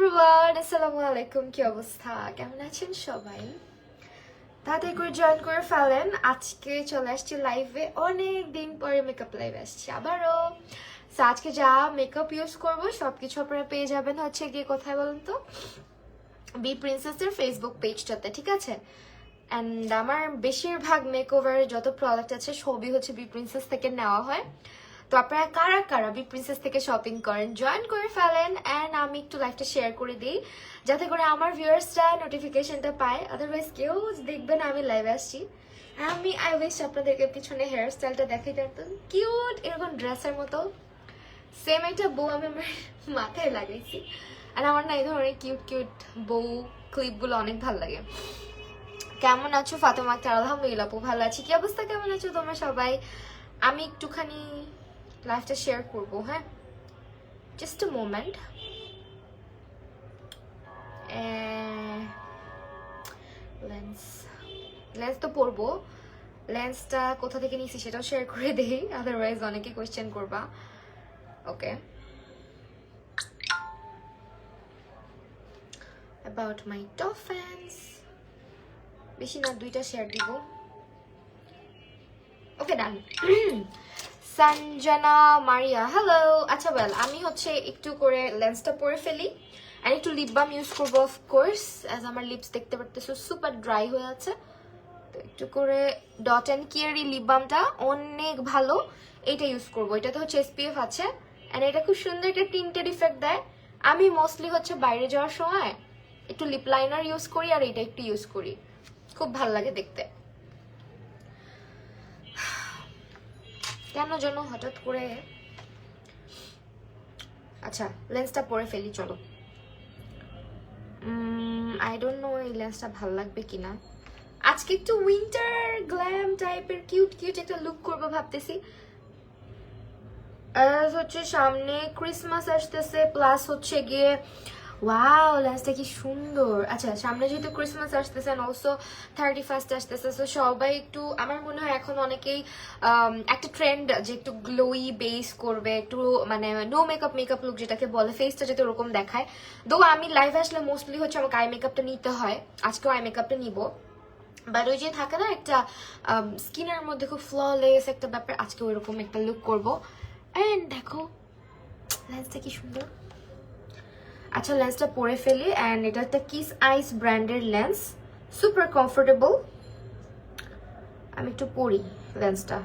Everyone, আসসালামু আলাইকুম। কি অবস্থা, কেমন আছেন সবাই? তাড়াতাড়ি করে জয়েন করে ফেলেন। আজকে চলে আসছি লাইভে, অনেক দিন পরে মেকআপ লাইভ আসছি আবারও। সো আজকে যা মেকআপ ইউজ করবো সবকিছু আপনারা পেয়ে যাবেন হচ্ছে গিয়ে কোথায় বলুন তো, বি প্রিন্সেসের ফেসবুক পেজটাতে, ঠিক আছে? অ্যান্ড আমার বেশিরভাগ মেকওভারের যত প্রোডাক্ট আছে সবই হচ্ছে বি প্রিন্সেস থেকে নেওয়া হয়। তো আপনারা কারা কারা বি প্রিন্সেস থেকে শপিং করেন জয়েন করে ফেলেন, অ্যান্ড আমি একটু লাইভটা শেয়ার করে দিই যাতে করে আমার ভিউয়ার্সরা নোটিফিকেশনটা পায়। আদারওয়াইজ কেউ দেখবে না আমি লাইভে আসছি। আই উইশ আপনাদেরকে পিছনে হেয়ার স্টাইলটা দেখাই পারতাম, কিউট এরকম ড্রেসের মতো। সেম একটা বউ আমি আমার মাথায় লাগাইছি, আর আমার না এই ধরনের কিউট কিউট বউ ক্লিপগুলো অনেক ভালো লাগে। কেমন আছো ফাতেমা আক্তার? আলহামদুলিল্লাহ আপু ভালো আছি। কি অবস্থা, কেমন আছো তোমরা সবাই? আমি একটুখানি লাইভটা শেয়ার করবো, হ্যাঁ, জাস্ট আ মোমেন্ট। লেন্স তো পরবো, লেন্সটা কোথা থেকে নিয়েছি সেটাও শেয়ার করে দেই, আদারওয়াইজ অনেকে কোয়েশ্চেন করবা। Okay, about my top fans, বেশি না, 2টা শেয়ার দিব। Okay done. Sanjana Maria, hello. আচ্ছা ওয়েল, আমি হচ্ছে একটু করে লেন্সটা পরে ফেলি আর একটু লিপ বাম ইউজ করবো অফকোর্স, অ্যাজ আমার লিপস দেখতে পারতেছো সুপার ড্রাই হয়ে আছে। তো একটু করে ডট অ্যান্ড কিয়ারি লিপ বামটা অনেক ভালো, এইটা ইউজ করবো। এটাতে হচ্ছে এসপিএফ আছে অ্যান্ড এটা খুব সুন্দর একটা টিন্টেড ইফেক্ট দেয়। আমি মোস্টলি হচ্ছে বাইরে যাওয়ার সময় একটু লিপ লাইনার ইউজ করি আর এটা একটু ইউজ করি, খুব ভালো লাগে দেখতে। কেন যেন হঠাৎ করে, আচ্ছা লেন্সটা পরে ফেলি চলো। আই ডোন্ট নো এই লেন্সটা ভালো লাগবে কিনা। আজকে একটু উইন্টার গ্ল্যাম টাইপের কিউট কিউট একটা লুক করবো ভাবতেছি। হচ্ছে সামনে ক্রিসমাস আসতেছে, প্লাস হচ্ছে গিয়ে ওয়াও লেন্সটা কি সুন্দর। আচ্ছা সামনে যেহেতু ক্রিসমাস আসতেছে এন্ড অলসো 31st আসতেছে, তো সবাই একটু, আমার মনে হয় এখন অনেকেই একটা ট্রেন্ড যে একটু গ্লোই বেস করবে, একটু মানে নো মেকআপ মেকআপ লুক যেটাকে বলে, ফেসটা যাতে ওরকম দেখায়। দো আমি লাইভ আসলে মোস্টলি হচ্ছে আমাকে আই মেকআপটা নিতে হয়, আজকেও আই মেকআপটা নিবো। বাট ওই যে থাকে না একটা স্কিনের মধ্যে খুব ফ্ললেস একটা ব্যাপার, আজকে ওইরকম একটা লুক করবো। এন্ড দেখো লেন্সটা কি সুন্দর। আচ্ছা লেন্সটা পরে ফেলি, অ্যান্ড এটা একটা কিস আইস ব্র্যান্ডের লেন্স, সুপার কমফোর্টেবল। আমি একটু পরি লেন্সটা,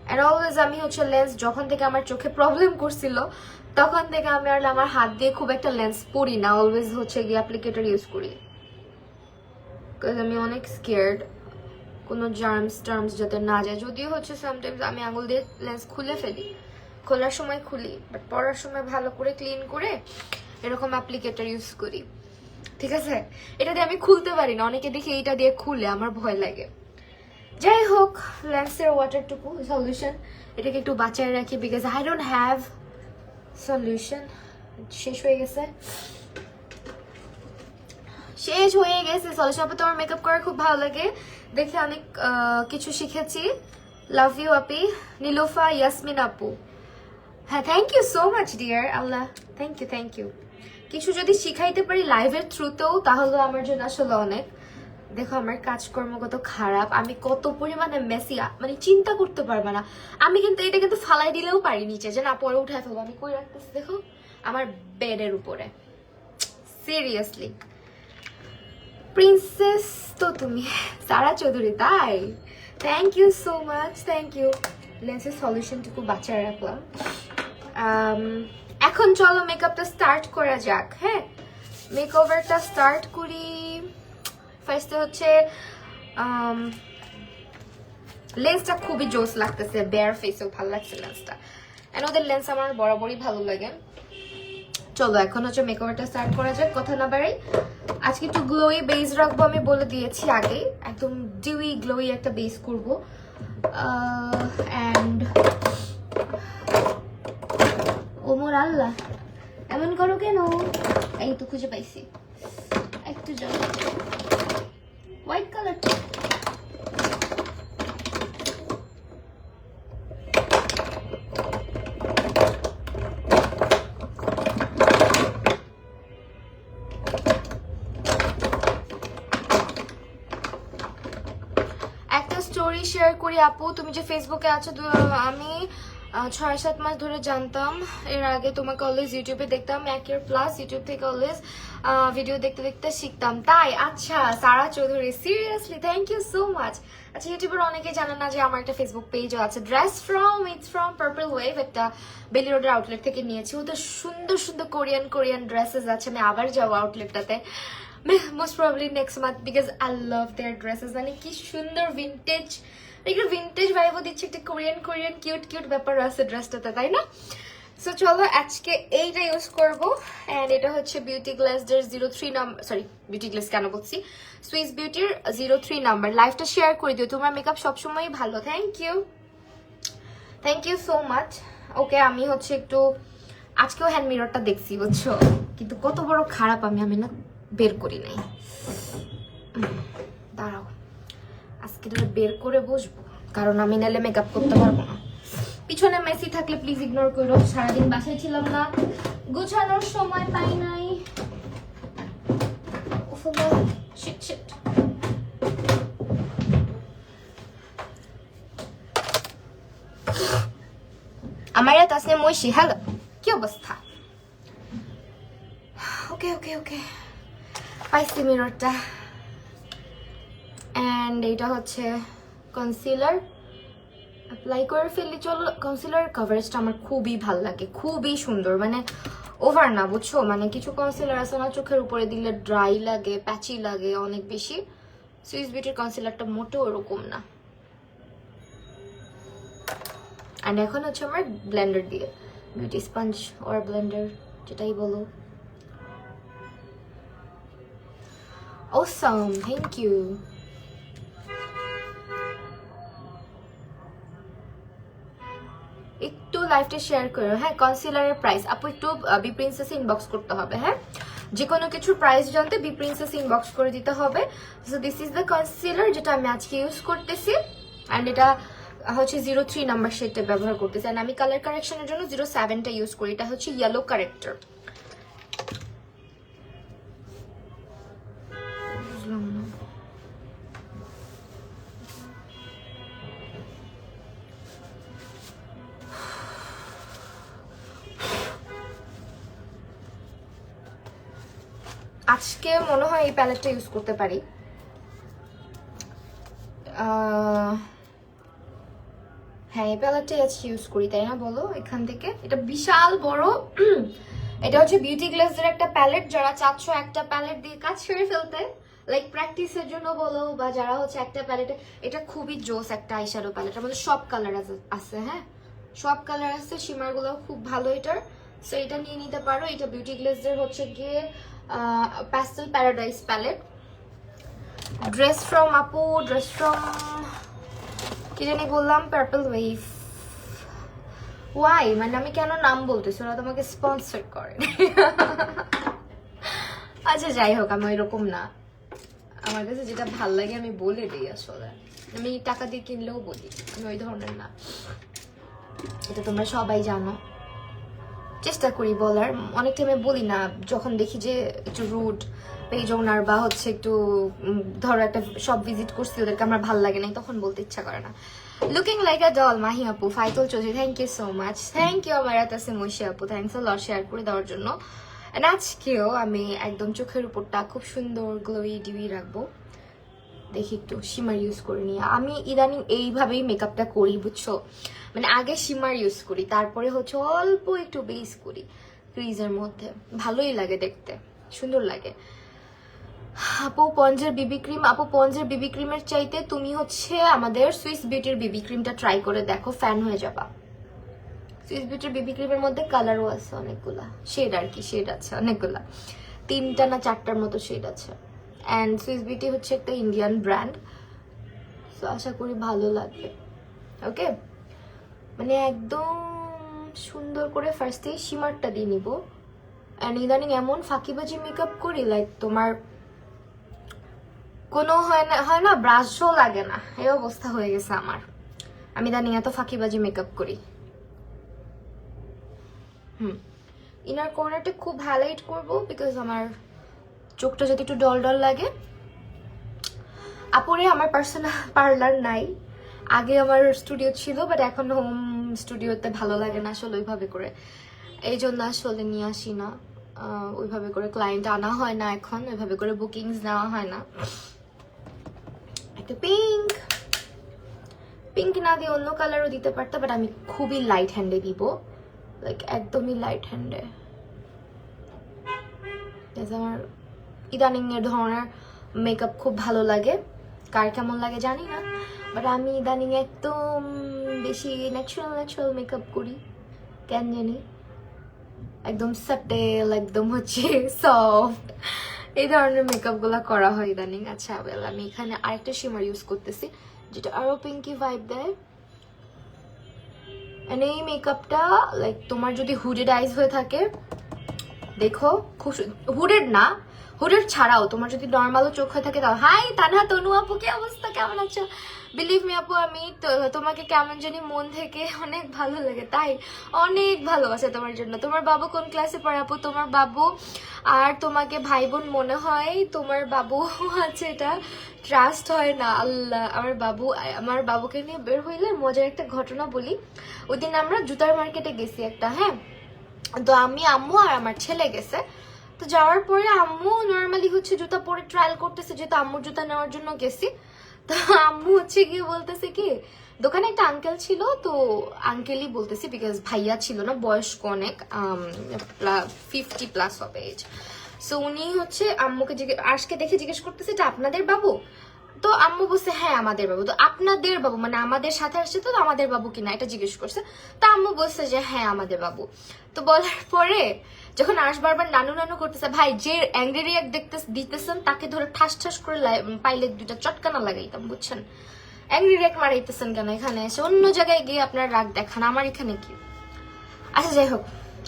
অ্যান্ড অলওয়েজ আমি হচ্ছে লেন্স যখন থেকে আমার চোখে প্রবলেম করছিল তখন থেকে আমি আর আমার হাত দিয়ে খুব একটা লেন্স পরি না, অলওয়েজ হচ্ছে গিয়ে অ্যাপ্লিকেটর ইউজ করি, বিকজ আমি অনেক স্কেয়ার্ড কোনো জার্মস টার্মস যাতে না যায়। যদিও হচ্ছে সামটাইমস আমি আঙুল দিয়ে লেন্স খুলে ফেলি, খোলার সময় খুলি, বাট পরার সময় ভালো করে ক্লিন করে এরকম অ্যাপ্লিকেটর ইউজ করি, ঠিক আছে? এটা দিয়ে আমি খুলতে পারি না, অনেকে দেখি এইটা দিয়ে খুলে, আমার ভয় লাগে। যাই হোক, লেন্সের ওয়াটারটুকু সলিউশন এটাকে একটু বাঁচায় রাখি, because I don't have solution, শেষ হয়ে গেছে সলিউশন। আপু তোমার মেকআপ করা খুব ভালো লাগে, দেখে অনেক কিছু শিখেছি। লাভ ইউ আপি। নীলোফা ইয়াসমিন আপু, হ্যাঁ thank you so much dear. Allah thank you. কিছু যদি শিখাইতে পারি লাইভের থ্রুতেও তাহলে আমার জন্য আসলে অনেক। দেখো আমার কাজকর্ম কত খারাপ, আমি কত পরিমাণে মেসি, মানে চিন্তা করতে পারবে না। আমি কিন্তু এটা কিন্তু ফালাই দিলেও পারি নিচে, যে না পরে উঠায় ফেলবো। আমি কই রাখতেছি দেখো, আমার বেডের উপরে। সিরিয়াসলি প্রিন্সেস তো তুমি, সারা চৌধুরী, তাই thank you so much, thank you. লেন্সের সলিউশনটুকু বাঁচায় রাখলাম। এখন চলো মেকআপটা স্টার্ট করা যাক। হ্যাঁ মেকওভারটা স্টার্ট করি। ফার্স্টে হচ্ছে লেন্সটা খুবই জোস লাগতেছে, বেয়ার ফেসেও ভালো লাগছে লেন্সটা, এন্ড ওদের লেন্স আমার বরাবরই ভালো লাগে। চলো এখন হচ্ছে মেকওভারটা স্টার্ট করা যাক, কথা না বাড়াই। আজকে একটু গ্লোই বেস রাখবো, আমি বলে দিয়েছি আগে, একদম ডিউই গ্লোই একটা বেস করবো। অ্যান্ড ওমর আল্লাহ এমন করো কেন, এই তো খুঁজে পাইছি, একটু জল হোয়াইট কালার। স্টোরি শেয়ার করি আপু, তুমি যে ফেসবুকে আছো আমি 6-7 মাস ধরে জানতাম। এর আগে তোমাকে অলওয়েজ ইউটিউবে দেখতাম, 1 ইয়ার প্লাস ইউটিউব থেকে অলওয়েজ ভিডিও দেখতে দেখতে শিখতাম। তাই আচ্ছা Sara Chowdhury, seriously thank you so much. আচ্ছা ইউটিউবের অনেকে জানে না যে আমার একটা ফেসবুক পেজও আছে, ইটস ফ্রম পার্পল ওয়েভ, একটা বেলি রোডের আউটলেট থেকে নিয়েছি। ওদের সুন্দর সুন্দর কোরিয়ান ড্রেসেস আছে, আমি আবার যাবো আউটলেটটাতে most probably next month, because I love their dresses. মানে কি সুন্দর ভিন্টেজ, একটু ভিন্টেজ ভাইবও দিচ্ছে, একটা কোরিয়ান কিউট ব্যাপার আছে ড্রেসটাতে, তাই না? সো চলো আজকে এইটা ইউজ করবো। অ্যান্ড এটা হচ্ছে বিউটি গ্লেজের 03 নাম্বার, সরি বিউটি গ্লেজ কেন বলছি, সুইস বিউটির 03 নাম্বার। লাইফটা শেয়ার করে দিও, তোমার মেকআপ সবসময়ই ভালো। Thank you so much. Okay আমি হচ্ছে একটু আজকেও হ্যান্ড মিররটা দেখছি বুঝছো, কিন্তু কত বড় খারাপ আমি না বের করি নাই। দাঁড়াও আজকে বের করে বসবো, কারণ আমি নাহলে মেকআপ করতে পারবো না। পিছনে মেসি থাকলে প্লিজ ইগনোর করো, সারাদিন বাসায় ছিলাম না, গোছানোর সময় পাই নাই। শিট আমার তাসনিয়া মৈশি, হ্যালো কি অবস্থা? ওকে পাইছি মিররটা। অ্যান্ড এটা হচ্ছে কনসিলার, অ্যাপ্লাই করে ফেললি। চলো কনসিলার কভারেজটা আমার খুবই ভাল লাগে, খুবই সুন্দর, মানে ওভার না বুঝছো, মানে কিছু কনসিলার আছে না চোখের উপরে দিলে ড্রাই লাগে, প্যাচি লাগে অনেক বেশি। সুইস বিউটির কনসিলারটা মোটেও ওরকম না। অ্যান্ড এখন হচ্ছে আমার ব্লেন্ডার দিয়ে, বিউটি স্পঞ্জ ওর ব্লেন্ডার যেটাই বলো। Awesome, thank you. একটু লাইভটা শেয়ার করো। হ্যাঁ কনসিলারের প্রাইস আপু একটু বি প্রিন্সেস ইনবক্স করতে হবে। হ্যাঁ যে কোনো কিছুর প্রাইস জানতে বি প্রিন্সেস ইনবক্স করে দিতে হবে। So this is the concealer যেটা আমি আজকে ইউজ করতেছি। অ্যান্ড এটা হচ্ছে 03 নাম্বার শেডটা ব্যবহার করতেছি। অ্যান্ড আমি কালার কারেকশনের জন্য 07টা ইউজ করি, এটা হচ্ছে ইয়েলো কারেক্টর। বুঝলাম না আজকে মনে হয় এই প্যালেটটা ইউজ করতে পারি। হ্যাঁ এই প্যালেটটাই আজকে ইউজ করি, তাই না বলো? এখান থেকে এটা বিশাল বড় এটা হচ্ছে বিউটি গ্লেজের একটা প্যালেট। যারা চাচ্ছ একটা প্যালেট দিয়ে কাজ সেরে ফেলতে, লাইক প্র্যাকটিসের জন্য বলো, বা যারা হচ্ছে একটা প্যালেটে, এটা খুবই জোস একটা আইশ্যাডো প্যালেট। আমাদের সব কালার আছে, হ্যাঁ সব কালার আছে, শিমারগুলো খুব ভালো এটার। সো এটা নিয়ে নিতে পারো। এটা বিউটি গ্লেজের হচ্ছে গিয়ে pastel paradise palette. Dress from আপু, ড্রেস ফ্রম কি জানি বললাম, পার্পল ওয়েভ। ওয়াই মানে আমি কেন নাম বলতেছি, ওরা তোমাকে স্পন্সর করে। আচ্ছা যাই হোক, আমি এরকম না, আমার কাছে যেটা ভাল লাগে আমি বলে দিই। আসলে আমি টাকা দিয়ে কিনলেও বলি, আমি ওই ধরনের না, এটা তোমরা সবাই জানো। চেষ্টা করি বলার, অনেক টাইমে বলি না যখন দেখি যে একটু রুড পেজ ওনার বা হচ্ছে একটু ধরো একটা সব ভিজিট করছি ওদেরকে আমার ভাল লাগে না, তখন বলতে ইচ্ছা করে না। Looking like a doll Mahi আপু, Faitul Chowdhury thank you so much. Thank you আমার কাছে মৈশি আপু, থ্যাংকস আ লট শেয়ার করে দেওয়ার জন্য। আজকেও আমি একদম চোখের উপরটা খুব সুন্দর গ্লোই ডিউই রাখবো। দেখি একটু শিমার ইউজ করে নিয়ে, আমি ইদানিং এইভাবেই মেকআপটা করি বুঝছো, মানে আগে শিমার ইউজ করি, তারপরে হচ্ছে অল্প একটু বেস করি ক্রিজের মধ্যে, ভালোই লাগে দেখতে, সুন্দর লাগে। আপু পঞ্জের বিবি ক্রিম, আপু পঞ্জের বিবি ক্রিমের চাইতে তুমি হচ্ছে আমাদের সুইস বিউটির বিবি ক্রিমটা ট্রাই করে দেখো, ফ্যান হয়ে যাবা। সুইস বিউটির বিবি ক্রিমের মধ্যে কালারও আছে অনেকগুলা, শেড আর কি, শেড আছে অনেকগুলা, 3টা না 4টার মতো শেড আছে। অ্যান্ড সুইস বিউটি হচ্ছে একটা ইন্ডিয়ান ব্র্যান্ড, সো আশা করি ভালো লাগবে। ওকে মানে একদম সুন্দর করে ফার্স্টেই শিমারটা দিয়ে নিব। অ্যান্ড ইদানিং এমন ফাঁকিবাজি মেকআপ করি, লাইক তোমার কোনো হয় না ব্রাশও লাগে না, এই অবস্থা হয়ে গেছে আমার। আমি ইদানিং এত ফাঁকিবাজি মেকআপ করি। ইনার কর্নারটা খুব হাইলাইট করবো, বিকজ আমার চোখটা যদি একটু ডল ডল লাগে। আপুরে আমার পার্সোনাল পার্লার নাই, আগে আমার স্টুডিও ছিল, বাট এখন হোম স্টুডিওতে ভালো লাগে না আসলে ওইভাবে করে, এই জন্য আসলে নিয়ে আসি না। ওইভাবে করে ক্লায়েন্ট আনা হয় না এখন, ওইভাবে করে বুকিংস নেওয়া হয় না। একটা পিঙ্ক, পিঙ্ক না দিয়ে অন্য কালারও দিতে পারতাম, বাট আমি খুবই লাইট হ্যান্ডে দিব, লাইক একদমই লাইট হ্যান্ডে। আমার ইদানিং এর ধরনের মেকআপ খুব ভালো লাগে, কার কেমন লাগে জানি না, বাট আমি ইদানিং একদম বেশি ন্যাচারাল মেকআপ করি, কেন জানি একদম সাটেল, একদম হচ্ছে সফট, এই ধরনের মেকআপ গুলা করা হয় ইদানিং। আচ্ছা ওয়েল, আমি এখানে আরেকটা শিমার ইউজ করতেছি যেটা আরো পিঙ্কি ভাইব দেয়। এই মেকআপটা লাইক তোমার যদি হুডেড আইজ হয়ে থাকে, দেখো খুব হুডেড না, হুডেড ছাড়াও তোমার যদি নর্মালও চোখ হয়ে থাকে তাও। হাই তানহা, তনু আপু কি অবস্থা, কেমন আছো? বিলিভ মি আপু, আমি তোমাকে কেমন জানি মন থেকে অনেক ভালো লাগে, তাই অনেক ভালোবাসা তোমার জন্য। তোমার বাবু কোন ক্লাসে পড়ে আপু? তোমার বাবু আর তোমাকে ভাই বোন মনে হয়, তোমার বাবু আছে, এটা ট্রাস্ট হয় না। আল্লাহ, আমার বাবুকে নিয়ে বের হইলে মজার একটা ঘটনা বলি। ওই দিন আমরা জুতার মার্কেটে গেছি একটা, হ্যাঁ, তো আমি, আম্মু আর আমার ছেলে গেছে। তো যাওয়ার পরে আম্মু নর্মালি হচ্ছে জুতা পরে ট্রায়াল করতেছে, যেহেতু আম্মুর জুতা নেওয়ার জন্য গেছি। তো আম্মু হচ্ছে গিয়ে বলতেছে কি, দোকানে একটা আঙ্কেল ছিল, তো আঙ্কেলই বলতেছি বিকজ ভাইয়া ছিল না, বয়স্ক অনেক, 50+ হবে এজ। সো উনি হচ্ছে আম্মুকে আজকে দেখে জিজ্ঞেস করতেছে এটা আপনাদের বাবু? তো আম্মু বলছে হ্যাঁ আমাদের বাবু। তো আপনাদের বাবু মানে আমাদের সাথে আসছে, তো আমাদের বাবু কিনা এটা জিজ্ঞেস করছে। তো আম্মু বলছে যে হ্যাঁ আমাদের বাবু। তো বলার পরে যখন বারবার নানু নানু করতেছে, ভাই যে অ্যাংরি রিয়াক্ট দিতেছেন তাকে ধরে ঠাস ঠাস করে পাইলে দুইটা চটকানা লাগাইতাম, বুঝছেন? অ্যাংরি রিয়াক্ট মারাইতেছেন কেন? এখানে এসে অন্য জায়গায় গিয়ে আপনার রাগ দেখান, আমার এখানে কি? আচ্ছা যাই হোক,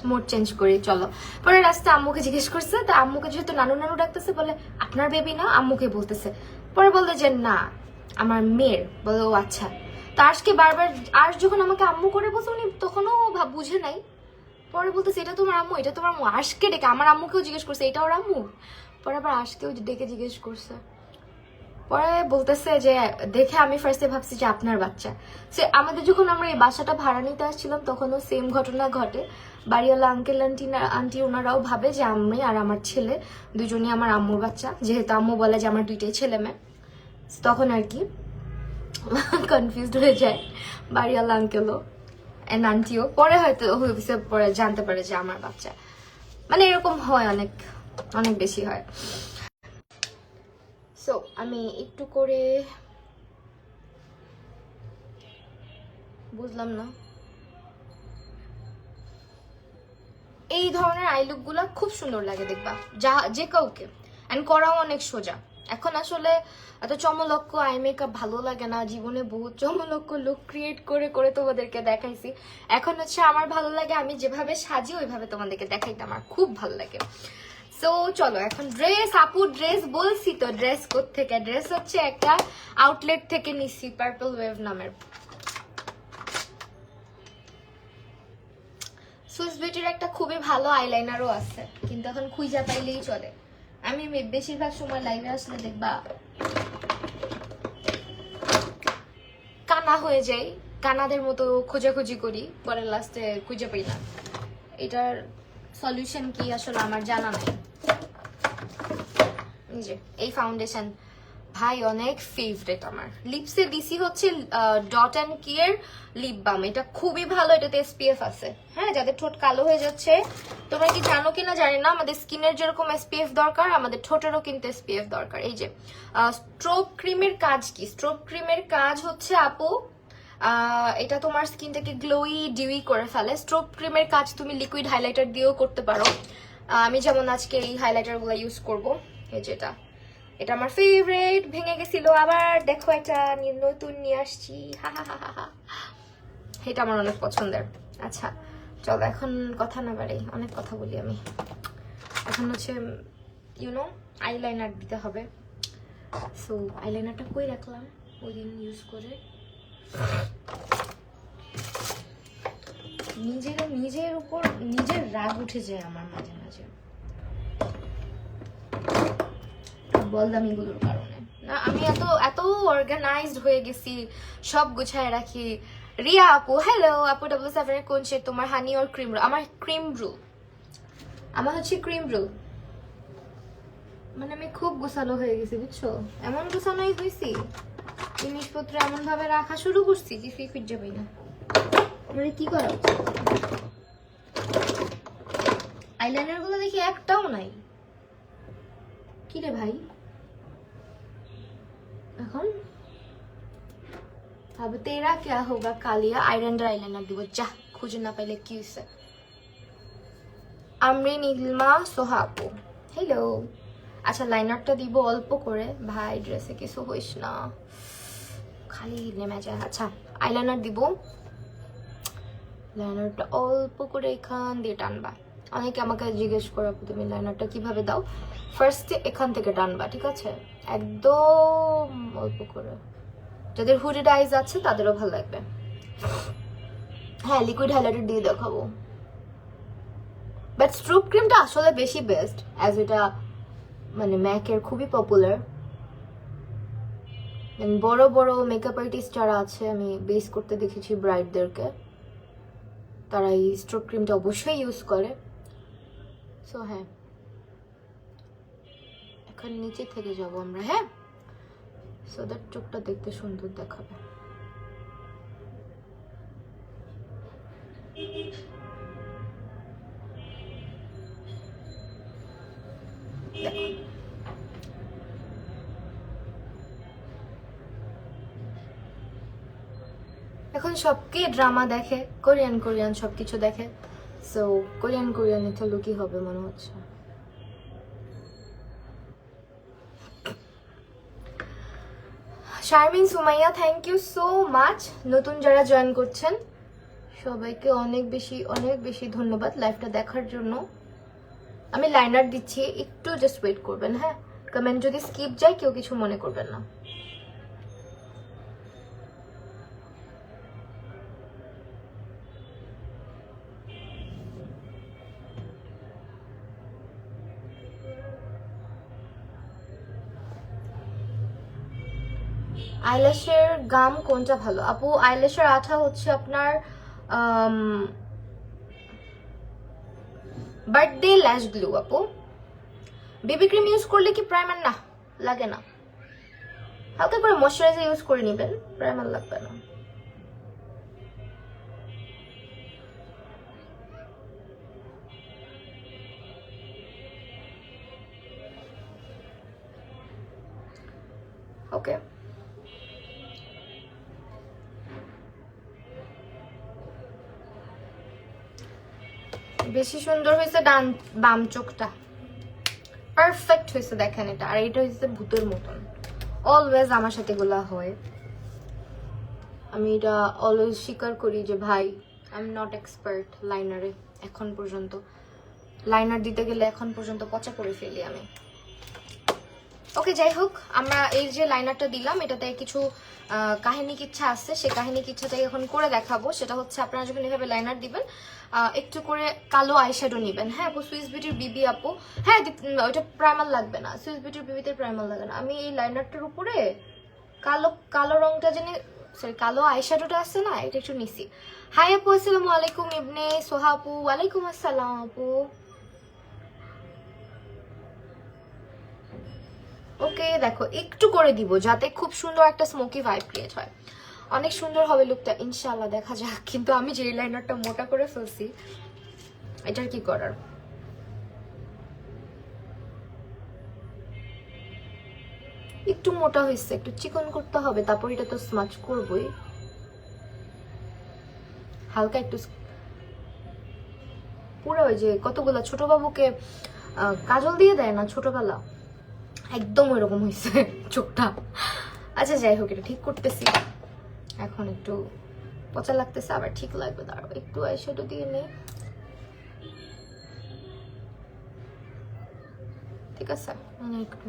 মুড চেঞ্জ করি, চলো। পরে রাস্তা আম্মুকে জিজ্ঞেস করছে, তো আম্মুকে যেহেতু নানু নানু ডাকতেছে, বলে আপনার বেবি না? আম্মুকে বলতেছে। পরে বলতে যে না আমার মেয়ের। বলে ও আচ্ছা। তো আজকে বারবার যখন আমাকে আম্মু করে বলছে, উনি তখনও বুঝে নাই। পরে বলতেছে এটা তোমার আম্মু, এটা তোমার আম্মু। আজকে ডেকে আমার আম্মুকেও জিজ্ঞেস করছে এটা ওর আম্মু। পরে আবার আজকেও ডেকে জিজ্ঞেস করছে। পরে বলতেছে যে দেখে আমি ফার্স্টে ভাবছি যে আপনার বাচ্চা। সে আমাদের যখন আমরা এই বাসাটা ভাড়া নিতে আসছিলাম তখনও সেম ঘটনা ঘটে। বাড়িওয়ালা আঙ্কেল আন্টি ওনারাও ভাবে যে আমি আর আমার ছেলে দুজনই আমার আম্মুর বাচ্চা, যেহেতু আম্মু বলে যে আমার দুইটাই ছেলে মেয়ে, তখন আর কি কনফিউজড হয়ে যায় বাড়িওয়ালা আঙ্কেলও এন্ড আন্টিও। পরে হয়তো পরে জানতে পারে যে আমার বাচ্চা। মানে এরকম হয়, অনেক অনেক বেশি হয়। সো আমি একটু করে, বুঝলাম না, এই ধরনের আই লুক গুলা খুব সুন্দর লাগে দেখবা যে কাউকে, এন্ড করাও অনেক সোজা। এখন আসলে এত চমলক্ষ আই মেকআপ ভালো লাগে না, জীবনে বহুত চমলক্ষ লুক ক্রিয়েট করে করে তোমাদেরকে দেখাইছি। এখন হচ্ছে আমার ভালো লাগে আমি যেভাবে সাজি ওইভাবে তোমাদেরকে দেখাইতে আমার খুব ভালো লাগে। সো চলো এখন ড্রেস, আপু ড্রেস বলছি তো, ড্রেস কোত্থেকে? ড্রেস হচ্ছে একটা আউটলেট থেকে নিচ্ছি, পার্পল ওয়েভ নামের। সুইস বিউটির একটা খুবই ভালো আইলাইনারও আছে, কিন্তু এখন খুঁজা পাইলেই চলে। আমি বেশিরভাগ সময় লাইভে আসলে দেখবা কানা হয়ে যাই, কানাদের মতো খোঁজাখুঁজি করি, পরে লাস্টে খুঁজে পাই না। এটার সলিউশন কি আসলে আমার জানা নাই। যে এই ফাউন্ডেশন ভাই অনেক ফেভারিট আমার। লিপসে দিছি হচ্ছে ডট অ্যান্ড কিয়ের লিপ বাম, এটা খুবই ভালো, এটাতে এসপিএফ আছে। হ্যাঁ, যাদের ঠোঁট কালো হয়ে যাচ্ছে, তোমরা কি জানো কিনা জানি না, আমাদের স্কিনের যেরকম এসপিএফ দরকার আমাদের ঠোঁটেরও কিন্তু এসপিএফ দরকার। এই যে স্ট্রোব ক্রিমের কাজ কি? স্ট্রোব ক্রিমের কাজ হচ্ছে আপু এটা তোমার স্কিনটাকে গ্লোই ডিউই করে ফেলে। স্ট্রোব ক্রিমের কাজ তুমি লিকুইড হাইলাইটার দিয়েও করতে পারো। আমি যেমন আজকে এই হাইলাইটার গুলো ইউজ করবো, এই যেটা, এটা আমার ফেভারিট। ভেঙে গেছিল, আবার দেখো একটা নতুন নিয়ে আসছি, হা হা হা হা। এটা আমার অনেক পছন্দের। আচ্ছা চলো এখন কথা না বাড়াই, অনেক কথা বলি আমি। এখন হচ্ছে ইউনো আইলাইনার দিতে হবে। সো আইলাইনারটা কই রাখলাম ওই দিন ইউজ করে। নিজের উপর নিজের রাগ উঠে যায় আমার মাঝে মাঝে বলদামিগুলোর কারণে। না আমি এত এত অর্গানাইজড হয়ে গেছি, সব গুছায় রাখি। রিয়া আপু হ্যালো আপু, 77 এর কোন শেড তোমার, হানি অর ক্রিম রোল? আমার ক্রিম রোল, আমার হচ্ছে ক্রিম রোল। মানে আমি খুব গোছালো হয়ে গেছি বুঝছো, এমন গোছানোই হয়েছি, জিনিসপত্র এমন ভাবে রাখা শুরু করছি কিছুই খুঁজে পাই না। মানে কি করা উচিত? আইলাইনার গুলো দেখি একটাও নাই, কি রে ভাই? এখন अब तेरा क्या होगा कालिया, आयरन आईलाइनर দিব, যা খুঁজে না পাইলে কি হইছে। আমরি নীলমা সোহা আপু হ্যালো। আচ্ছা লাইনারটা দিব অল্প করে, ভাই ড্রেসে কিছু হইস না, খালি নেমে যায়। আচ্ছা আইলাইনার দিব, লাইনারটা অল্প করে এখান দিয়ে টানবা। অনেকে আমাকে জিজ্ঞেস করে আপু তুমি লাইনারটা কিভাবে দাও, ফার্স্টে এখান থেকে টানবা, ঠিক আছে? একদম অল্প করে, যাদের হুডেড আইজ আছে তাদেরও ভালো লাগবে। হ্যাঁ লিকুইড হাইলাইটার দিয়ে দেখাবো, বাট স্ট্রোক ক্রিমটা আসলে বেশি বেস্ট, অ্যাজ এটা মানে ম্যাকের খুবই পপুলার। বড় বড় মেকআপ আর্টিস্ট যারা আছে আমি বেস করতে দেখেছি ব্রাইডদেরকে, তারা এই স্ট্রোক ক্রিমটা অবশ্যই ইউজ করে। সো হ্যাঁ এখন নিচে থেকে যাব আমরা, হ্যাঁ সো দ্যাট চোখটা দেখতে সুন্দর দেখাবে। এখন সবকে ড্রামা দেখে, কোরিয়ান কোরিয়ান সবকিছু দেখে, সো কোরিয়ান কোরিয়ান এটা লুকই হবে মনে হচ্ছে। Sharmin Sumaiya thank you so much, নতুন যারা জয়েন করছেন সবাইকে অনেক বেশি ধন্যবাদ লাইভটা দেখার জন্য। আমি লাইনার দিচ্ছি, একটু জাস্ট ওয়েট করবেন, হ্যাঁ কমেন্ট যদি স্কিপ যায় কেউ কিছু মনে করবেন না। আইল্যাশের গাম কোনটা ভালো আপু? আইল্যাশের আঠা হচ্ছে আপনার বার্থডে ল্যাশ গ্লু আপু। বেবি ক্রিম ইউজ করলে কি প্রাইমার না লাগে না, হালকা করে ময়শ্চারাইজার ইউজ করে নেবেন, প্রাইমার লাগবে না। ওকে বেশি সুন্দর হয়েছে ডান বাম চোখটা, পারফেক্ট হয়েছে দেখেন এটা। আর এটা হয়েছে ভূতের মতন, অলওয়েজ আমার সাথে এগুলা হয়, আমি এটা অলওয়েজ স্বীকার করি যে ভাই আই এম নট এক্সপার্ট লাইনারে। এখন পর্যন্ত লাইনার দিতে গেলে এখন পর্যন্ত পচা করে ফেলি আমি। ওকে যাই হোক, আমরা এই যে লাইনারটা দিলাম এটাতে কিছু কাহিনী কিচ্ছা আছে, সেই কাহিনী কিচ্ছাটাই এখন করে দেখাবো। সেটা হচ্ছে আপনারা যখন এভাবে লাইনার দিবেন একটু করে কালো আইশ্যাডো নিবেন। হ্যাঁ আপু সুইস বিউটির বিবি আপু, হ্যাঁ ওইটা প্রাইমার লাগবে না, সুইস বিউটির বিবিতে প্রাইমার লাগে না। আমি এই লাইনারটার উপরে কালো কালো রংটা জেনে সরি কালো আইশ্যাডোটা আছে না, এটা একটু নিছি। হাই আপু আসসালামু আলাইকুম, ইবনে সোহা আপু ওয়ালাইকুম আসসালাম আপু। ওকে দেখো একটু করে দিব যাতে খুব সুন্দর একটা স্মোকি ভাইব ক্রিয়েট হয়, অনেক সুন্দর হবে লুকটা ইনশাআল্লাহ, দেখা যাক। কিন্তু আমি যে লাইনারটা মোটা করে ফেলছি এটার কি করার। একটু মোটা হয়েছে, একটু চিকন করতে হবে, তারপর এটা তো স্মাচ করবই। হালকা একটু পুরো ওই যে কতগুলা ছোট বাবুকে কাজল দিয়ে দেয় না ছোটবেলা, একদম ওইরকম হয়েছে চোখটা। আচ্ছা যাই হোক, এটা ঠিক করতেছি, এখন একটু পচা লাগতেছে আবার ঠিক লাগবে, দাঁড়াবো একটু আইশ্যাডো দিয়ে নেই, ঠিক আছে একটু।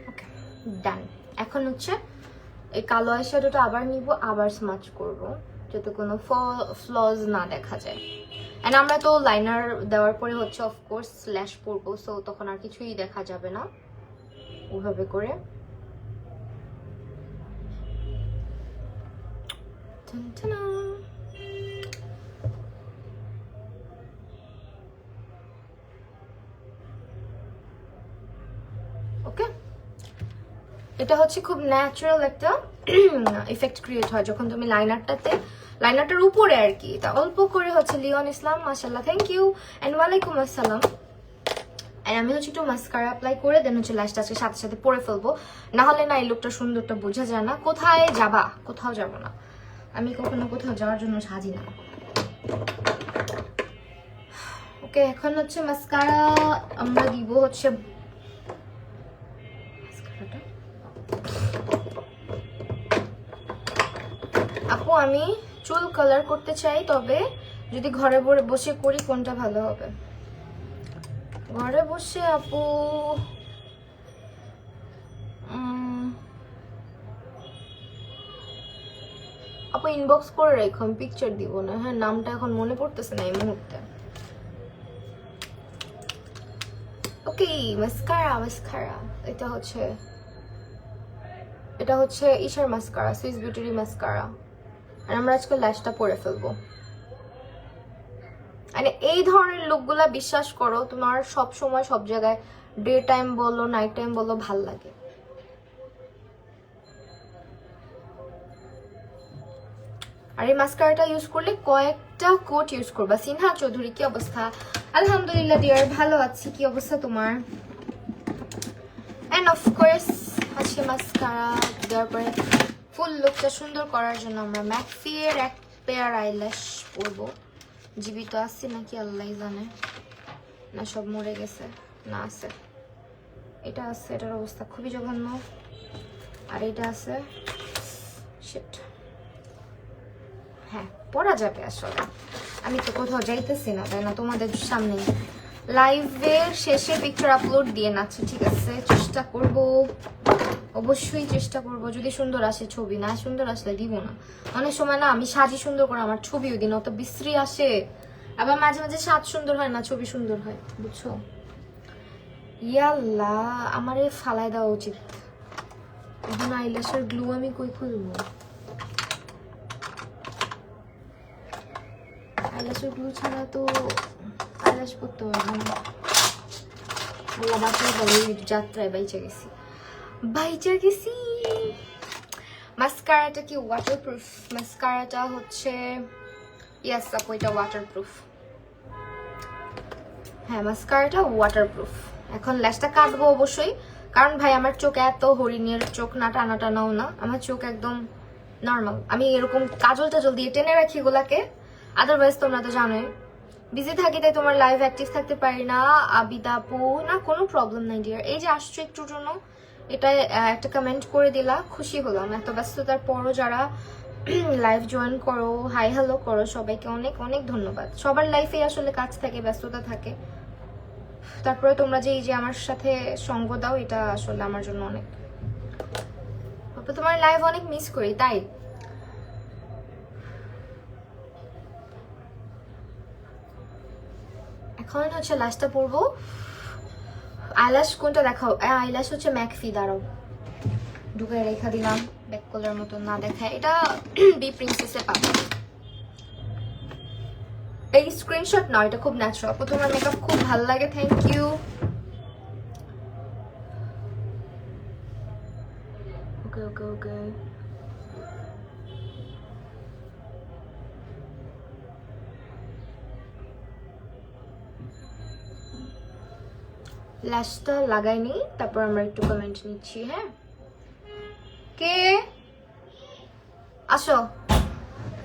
ওকে ডান। এখন হচ্ছে এই কালো আইশ্যাডোটা আবার নিব, আবার স্মাচ করব যাতে কোনো ফ্লজ না দেখা যায়। এন্ড আমরা তো লাইনার দেওয়ার পরে হচ্ছে অফকোর্স ল্যাশ পরবো, সো তখন আর কিছুই দেখা যাবে না ওভাবে করে। ওকে, এটা হচ্ছে খুব ন্যাচারাল একটা ইফেক্ট ক্রিয়েট হয় যখন তুমি লাইনারটার উপরে আর কি। তা অল্প করে হচ্ছে লিওন ইসলাম, মাশাআল্লাহ, থ্যাংক ইউ এন্ড ওয়ালাইকুম আসসালাম। এন্ড আমি হচ্ছে একটু মাস্কারা অ্যাপ্লাই করে দেন হচ্ছে ল্যাশটা আজকে সাথে সাথে পরে ফেলবো, না হলে না এই লুকটা সুন্দরটা বোঝা যায় না। কোথায় যাবা? কোথাও যাব না, আমি কখনো কোথাও যাওয়ার জন্য সাজি না। ওকে, এখন হচ্ছে মাস্কারা আমরা দিব হচ্ছে আপু আমি চুল কালার করতে চাই, তবে যদি ঘরে বসে করি কোনটা ভালো হবে? ঘরে বসে আপু আপু ইনবক্স করে রেখো, আমি পিকচার দিব না। হ্যাঁ, নামটা এখন মনে পড়তেছে না এই মুহূর্তে। ওকে, মাস্কারা এটা হচ্ছে ইশার মাস্কারা, সুইস বিউটির মাস্কারা। আর আমরা আজকে ল্যাশটা পরে ফেলবো। মানে এই ধরনের লুকগুলা বিশ্বাস করো তোমার সব সময় সব জায়গায়, ডে টাইম বলো নাইট টাইম বলো, ভাল লাগে। আর এই মাস্কারাটা ইউজ করলে কয়েকটা কোট ইউজ করবা। সিনহা চৌধুরী, কি অবস্থা? আলহামদুলিল্লাহ ডিয়ার, ভালো আছি। কি অবস্থা তোমার? এন্ড অফকোর্স আজকে মাস্কারা দেওয়ার পরে ফুল লুকটা সুন্দর করার জন্য আমরা ম্যাকফি এর এক পেয়ার আইল্যাশ পরবো। জীবিত আছে নাকি আল্লাহ জানে, না সব মরে গেছে, না আছে, এটা আছে, এটার অবস্থা খুবই জঘন্য। আর এটা আছে, শিট, হ্যাঁ পরা যাবে। আসলে আমি তো কোথাও যাইতেছি না, তাই না? তোমাদের সামনে লাইভের শেষে পিকচার আপলোড দিয়ে নাচ্ছে, ঠিক আছে? চেষ্টা করব, অবশ্যই চেষ্টা করব। যদি সুন্দর আসে ছবি, না সুন্দর আসলে দিব না। অনেক সময় না আমি সাজি সুন্দর করে আমার ছবিও দিন, অত বিশ্রী আসে। আবার মাঝে মাঝে সাজ সুন্দর হয় না, ছবি সুন্দর হয়, বুঝছো? ইয়াল্লাহ, আমারে ফালাই দেওয়া উচিত। এখন আইল্যাশের গ্লু আমি কই খুলবো? আইল্যাশের গ্লু ছাড়া তো আইল্যাশ করতে পারবো না। আল্লাহ বাসায় বলে যাত্রায় বাইচা গেছি। মাস্কারাটা কি ওয়াটারপ্রুফ? মাস্কারাটা হচ্ছে ইয়েস আপু, এটা ওয়াটারপ্রুফ। হ্যাঁ, মাস্কারাটা ওয়াটারপ্রুফ। এখন ল্যাশটা কাটবো অবশ্যই, কারণ ভাই আমার চোখ এত হরিণের চোখ না, টানা টানাও না, আমার চোখ একদম নর্মাল। আমি এরকম কাজল টাজল দিয়ে টেনে রাখি এগুলাকে, আদারওয়াইজ তোমরা তো জানোই বিজি থাকি, তাই তোমার লাইভ অ্যাক্টিভ থাকতে পারি না। আবিদা আপু, না কোনো প্রবলেম নাই ডিয়ার। এই যে আসছো একটুর জন্য, এটা একটা কমেন্ট করে দিলা, খুশি হলাম। এত ব্যস্ততার পরও যারা লাইভ জয়েন করো, হাই হ্যালো করো, সবাইকে অনেক অনেক ধন্যবাদ। সবার লাইফে আসলে কাজ থাকে, ব্যস্ততা থাকে, তারপরে তোমরা যে এই যে আমার সাথে সঙ্গ দাও, এটা আসলে আমার জন্য অনেক। তোমার লাইভ অনেক মিস করি, তাই এখন হচ্ছে লাশটা পরবো। আইল্যাশ কোনটা দেখাও? আইল্যাশ হচ্ছে ম্যাকফি, দাঁড়াও ঢুকে রেখা দিলাম, ব্যাক কলার মতো না দেখায়। এটা বি প্রিন্সেসে পাবো। এই স্ক্রিনশট নাও, এটা খুব ন্যাচারাল। আপু তোমার মেকআপ খুব ভালো লাগে, থ্যাংক ইউ। ওকে ওকে ওকে, ল্যাশটা লাগাইনি, তারপর আমরা একটু কমেন্ট নিচ্ছি। হ্যাঁ, কে আসো?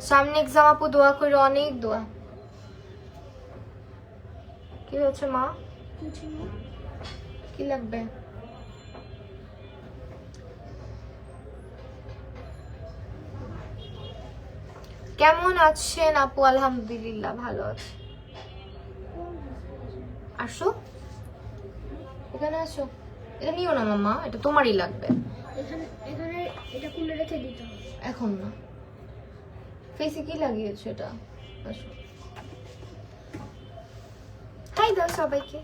সামনে এক্সাম আপু, দোয়া করো, অনেক দোয়া। কি হয়েছে মা? কি লাগবে? কেমন আছেন আপু? আলহামদুলিল্লাহ ভালো আছে। আসো এখানে, আসো। এটা নিও না মামা, এটা তোমারই লাগবে। এখানে এটা খুলে রেখে দিতে হবে, এখন না। ফেসে কি লাগিয়েছো এটা? আসো। হাই দাও সবাইকে।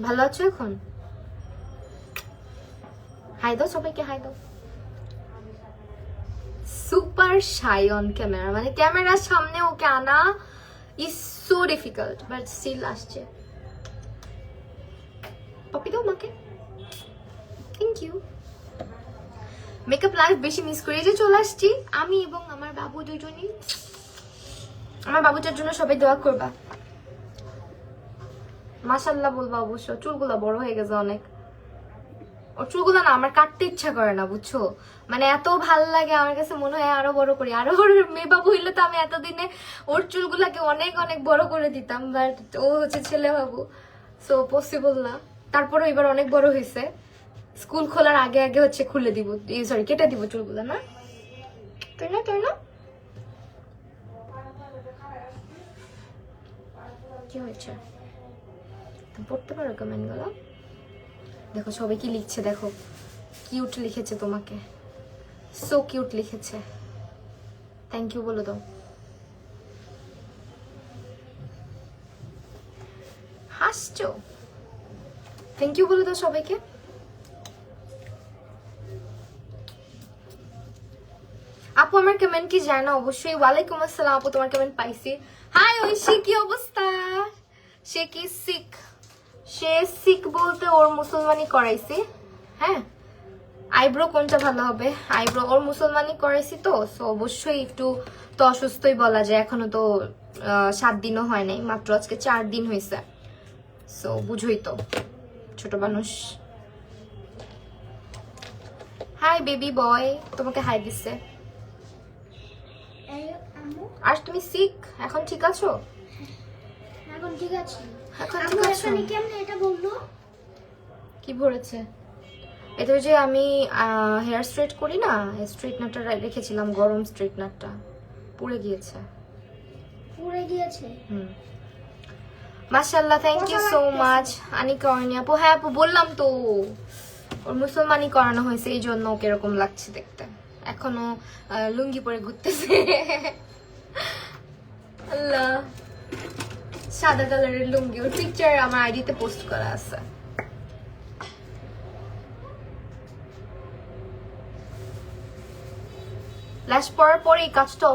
ভালো আছো এখন? হাই দাও সবাইকে, হাই দাও। সুপার শাই অন ক্যামেরা, মানে ক্যামেরার সামনে ওকে আনা is so difficult, but still আসছে। পপি দাও মাকে। Thank you. মেকআপ লাইভ বেশি মিস করে যে চলে আসছি আমি এবং আমার বাবু দুজনই। আমার বাবুটার জন্য সবাই দোয়া করবা, মাশাআল্লাহ বলবা অবশ্য। চুলগুলা বড় হয়ে গেছে অনেক। ওর চুলগুলো না আমার কাটতে ইচ্ছা করে না, বুঝছো? মানে এত ভাল লাগে আমার কাছে, মনে হয় আরো বড় করি। আরো মেয়ে বাবু হইলে তো আমি এতদিনে ওর চুলগুলাকে অনেক অনেক বড় করে দিতাম, বাট ও হচ্ছে ছেলে বাবু, সো পসিবল না। তারপরে এবার অনেক বড় হয়েছে, স্কুল খোলার আগে আগে হচ্ছে খুলে দিব, সরি কেটে দিব চুলগুলো, না তাই না? তাই না? কি হয়েছে? পড়তে পারো কমেন্ট গুলো? দেখো সবাই কি লিখছে, দেখো কিউট লিখেছে তোমাকে, সো কিউট লিখেছে। থ্যাংক ইউ বলে দাও। হাসছো? থ্যাংক ইউ বলে দাও সবাইকে। আপু আমার কমেন্ট কি যায় না? অবশ্যই। ওয়ালাইকুম আসসালাম আপু, তোমার কমেন্ট পাইছি। হাই ঐশী, কি অবস্থা? সে কি শিখ? সে শিখ বলতে ওর মুসলমানি করাইছি। হ্যাঁ, আইব্রো কোনটা ভালো হবে? আইব্রো ওর মুসলমানি করাইছি তো, সো অবশ্যই একটু তো অসুস্থই বলা যায়। এখনো তো 7 দিনও হয় নাই, মাত্র আজকে 4 দিন হয়েছে, সো বুঝোই তো, ছোট মানুষ। হাই বেবি বয়, তোমাকে হাই দিচ্ছে। আর তুমি শিখ, এখন ঠিক আছো? এখন ঠিক আছে। এখন ঠিক আছো? কেমনে এটা বললো? কি ভরেছে? এটা যে আমি হেয়ার স্ট্রেট করি না, স্ট্রেটনারটা রেখেছিলাম, গরম স্ট্রেটনারটা পুড়ে গিয়েছে। পুড়ে গিয়েছে? হুম। মাশাআল্লাহ, thank you so much Anika Orni আপু। হ্যাঁ আপু, বললাম তো ওর মুসলমানি করানো হয়েছে, এই জন্য ওকে এরকম লাগছে দেখতে। এখনো লুঙ্গি পরে ঘুরতেছে। আল্লাহ, সাদা কালারের লুঙ্গি, ওর পিকচার আমার আইডিতে পোস্ট করা আছে। ল্যাশ পরার পরে এই কাজটা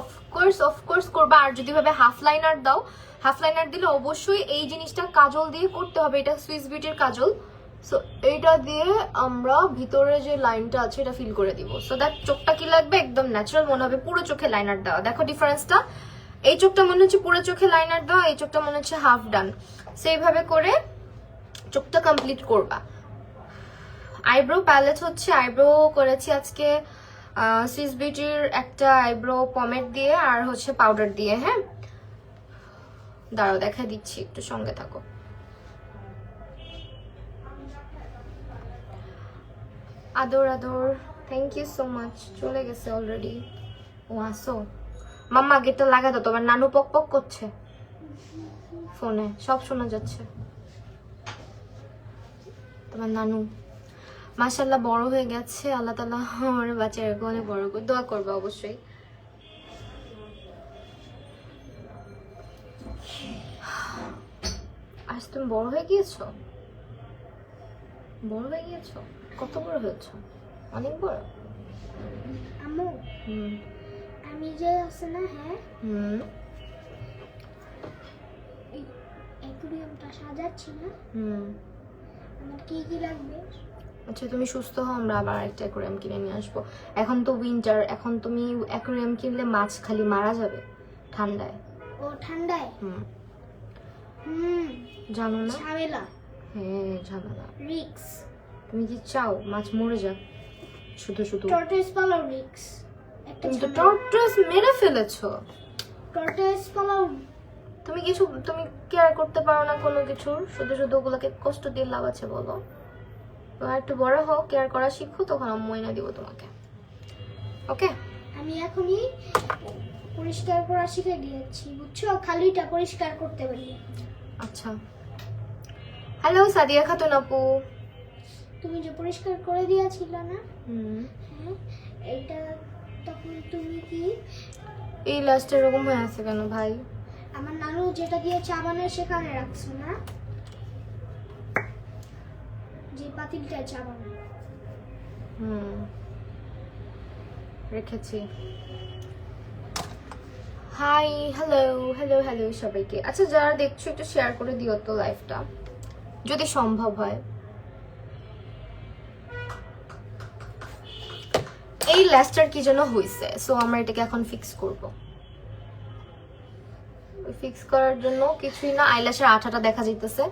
অফকোর্স করবা। আর যদি ভাবে হাফ লাইনার দাও, হাফ লাইনার দিলে অবশ্যই এই জিনিসটা কাজল দিয়ে করতে হবে। এটা সুইস বিউটির কাজল, সো এইটা দিয়ে আমরা ভিতরে যে লাইনটা আছে এটা ফিল করে দিব, সো দ্যাট চোখটা কি লাগবে, একদম ন্যাচারাল মনে হবে, পুরো চোখে লাইনার দেওয়া। দেখো ডিফারেন্সটা, এই চোখটা মনে হচ্ছে পুরো চোখে লাইনার দেওয়া, এই চোখটা মনে হচ্ছে হাফ ডান। সেইভাবে করে চোখটা কমপ্লিট করবা। আইব্রো প্যালেট হচ্ছে, আইব্রো করেছি আজকে সুইস বিউটির একটা আইব্রো পমেড দিয়ে আর হচ্ছে পাউডার দিয়ে। হ্যাঁ দাঁড়াও দেখা দিচ্ছি, একটু সঙ্গে থাকো। আদর আদর, থ্যাংক ইউ সো মাচ। চলে গেছে অলরেডি। ও আসো মাম্মা, গেটটা লাগা দাও, তোমার নানু পক পক করছে ফোনে, সব শোনা যাচ্ছে। তোমার নানু মাশাআল্লাহ বড় হয়ে গেছে, আল্লাহ তাআলা আমার বাচ্চাকে অনেক বড় করে দোয়া করবে অবশ্যই। আজ তুমি বড় হয়ে গিয়েছো, বড় হয়ে গিয়েছো। কত বড় হয়েছো? অনেক বড়। আম্মু, হুম আমি যে আছে না, হ্যাঁ এই অ্যাকুয়ারিয়ামটা সাজাচ্ছি না, আমার কি কি লাগবে? আচ্ছা তুমি সুস্থ হও, আমরা আবার একটা অ্যাকুয়ারিয়াম কিনে নিয়ে আসবো। এখন তো উইন্টার, এখন তুমি অ্যাকুয়ারিয়াম কিনলে মাছ খালি মারা যাবে ঠান্ডায়। ও ঠান্ডায়? জানো না? ঝামেলা। হ্যাঁ ঝামেলা, রিক্স। তুমি কি চাও মাছ মরে যাক শুধু শুধু? টর্টয়েস পালাও রিক্স। তুমি তো টর্টয়েস মেরে ফেলেছো। টর্টয়েস পালাও, তুমি কিছু, তুমি কেয়ার করতে পারো না কোনো কিছুর, শুধু শুধু ওগুলোকে কষ্ট দিয়ে লাভ আছে বলো? একটু বড় হও, কেয়ার করা শিখো, তখন আম্মু এনে দিব তোমাকে। ওকে, আমি এখনই পরিষ্কার করা শিখে দিয়েছি, বুঝছো? খালিটা পরিষ্কার করতে পারি। আচ্ছা। হ্যালো সাদিয়া খাতুন আপু। তুমি যে পরিষ্কার করে দিয়েছিল না, হুম হ্যাঁ, এটা তখন তুমি কি এই লাস্টে এরকম হয়ে আছে কেন ভাই? আমার নানু যেটা দিয়ে চা বানায় সেখানে রাখছো না, যে পাতিলটায় চা বানায়। রেখেছি। হাই, হ্যালো হ্যালো হ্যালো সবাইকে। আচ্ছা যারা দেখছো একটু শেয়ার করে দিও তো লাইভটা যদি সম্ভব হয়। এই ল্যাশটার কি যেন হইছে, সো আমরা এটাকে এখন ফিক্স করব। ফিক্স করার জন্য কিছুই না, আইল্যাশের আঠাটা দেখা যাইতেছে,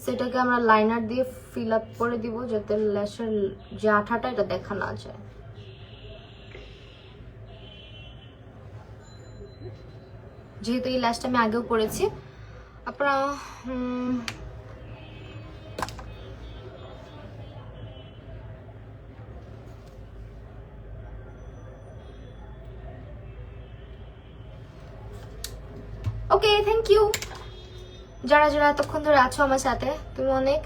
সেটাকে আমরা লাইনার দিয়ে ফিল আপ করে দিব যাতে ল্যাশের যে আঠাটা এটা দেখা না যায়। যেহেতু এই ল্যাশটা আমি আগেও করেছি, আপনারা ওকে, থ্যাংক ইউ যারা যারা এতক্ষণ ধরে আছো আমার সাথে। তুমি অনেক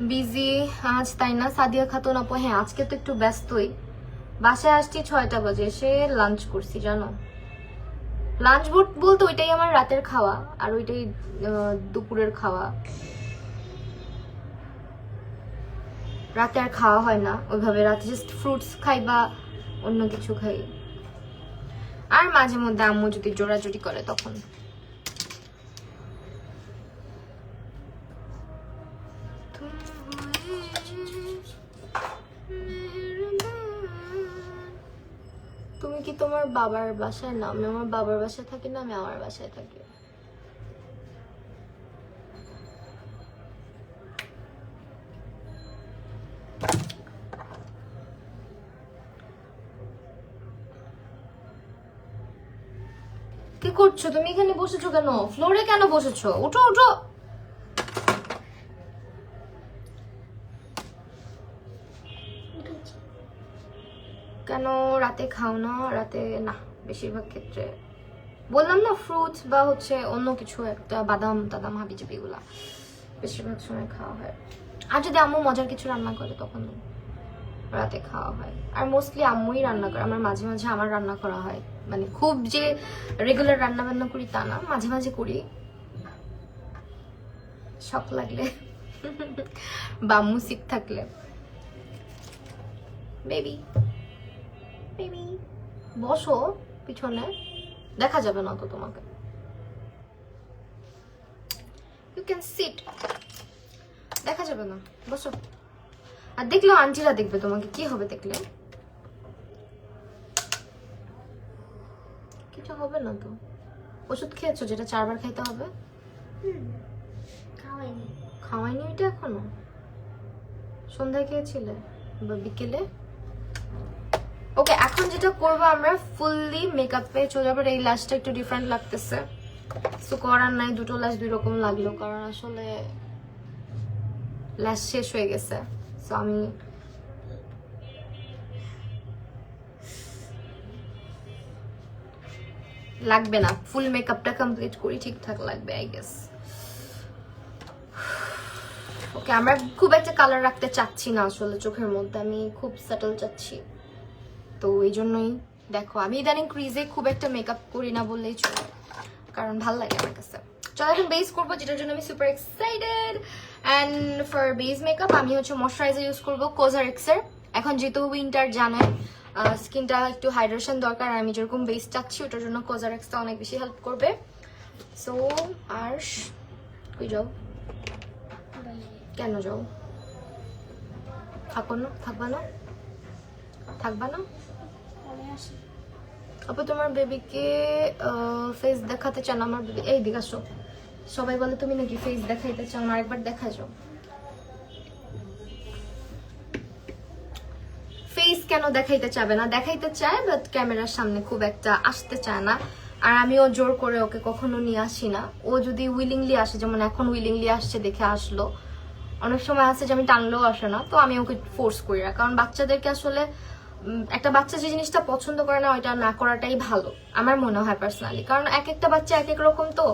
বিজি আজ, তাই না সাদিয়া খাতুন আপু? হ্যাঁ আজকে তো একটু ব্যস্তই, বাসায় আসছি 6টা বাজে, এসে লাঞ্চ করছি জানো। লাঞ্চ বলতে ওইটাই আমার রাতের খাওয়া, আর ওইটাই দুপুরের খাওয়া। রাতে আর খাওয়া হয় না ওইভাবে, রাতে জাস্ট ফ্রুটস খাই বা অন্য কিছু খাই, আর মাঝে মধ্যে আম্মু যদি জোড়াজুড়ি করে তখন। তুমি কি তোমার বাবার বাসায়? না, আমি আমার বাবার বাসায় থাকি না, আমি আমার বাসায় থাকি। কি করছো তুমি? এখানে বসেছো কেন? ফ্লোরে কেন বসেছো? উঠো উঠো। উঠেছি। কেন রাতে খাও না? রাতে না, বেশিরভাগ ক্ষেত্রে বললাম না ফ্রুটস বা হচ্ছে অন্য কিছু একটা, বাদাম টাদাম হাবিজাবি গুলা বেশিরভাগ সময় খাওয়া হয়। আর যদি আম্মু মজার কিছু রান্না করে তখন রাতে খাওয়া হয়। আর মোস্টলি আম্মুই রান্না করে, আমার মাঝে মাঝে আমার রান্না করা হয়, মানে খুব যে রেগুলার রান্না বান্না করি তা না, মাঝে মাঝে করি শখ লাগলে বা আম্মু সিক থাকলে। বেবি বেবি বসো পিছনে, দেখা যাবে না তো তোমাকে। ইউ ক্যান সিট, দেখা যাবে না, বসো। আর দেখলেও আন্টিরা দেখবে তোমাকে, কি হবে দেখলে? কিছু হবে না তো। ওষুধ খেয়েছো যেটা 4 বার খাইতে হবে? খাওয়াইনি। খাওয়াইনি ওইটা এখনো? সন্ধ্যায় খেয়েছিলে বা বিকেলে? ওকে, এখন যেটা করবো আমরা ফুললি মেকআপে চলে যাবো। এই লাশটা একটু ডিফারেন্ট লাগতেছে, তো করার নাই, দুটো লাশ দুই রকম লাগলো, কারণ আসলে লাশ শেষ হয়ে গেছে। তো আমি লাগবে না, ফুল মেকআপটা কমপ্লিট করি, ঠিকঠাক লাগবে আই গেস। ওকে, আমরা খুব একটা কালার রাখতে চাচ্ছি না আসলে চোখের মধ্যে, আমি খুব স্যাটল চাচ্ছি, তো এই জন্যই দেখো আমি ইদানিং ক্রিজে খুব একটা মেকআপ করি না বললেই চলে, কারণ ভাল লাগে আমার কাছে। চলো এখন বেস করবো, যেটার জন্য আমি super excited. And for base makeup আমি হচ্ছে ময়শ্চারাইজার ইউজ করবো COSRX এর। এখন যেহেতু উইন্টার জানেন, স্কিনটা একটু হাইড্রেশন দরকার, আর আমি যেরকম বেস চাচ্ছি ওটার জন্য COSRX-টা অনেক বেশি হেল্প করবে। সো আর কই যাও? কেন যাও? থাকো না, থাকবা না, থাকবা না? আপু তোমার বেবিকে ফেস দেখাতে চান? আমার বেবি এই দিকে আসো। সবাই বলে তুমি নাকি ফেস দেখাইতে চাও, আরেকবার দেখা যাও। ফেস কেন দেখাইতে চাবে না? দেখাইতে চায়, বাট ক্যামেরার সামনে খুব একটা আসতে চায় না। আর আমিও জোর করে ওকে কখনো নিয়ে আসি না। ও যদি উইলিংলি আসে, যেমন এখন উইলিংলি আসছে দেখে আসলো, অনেক সময় আছে যে আমি টানলেও আসে না, তো আমি ওকে ফোর্স করি না, কারণ বাচ্চাদেরকে আসলে একটা বাচ্চা যে জিনিসটা পছন্দ করে না ওইটা না করাটাই ভালো আমার মনে হয় পার্সোনালি, কারণ এক একটা বাচ্চা এক এক রকম। তো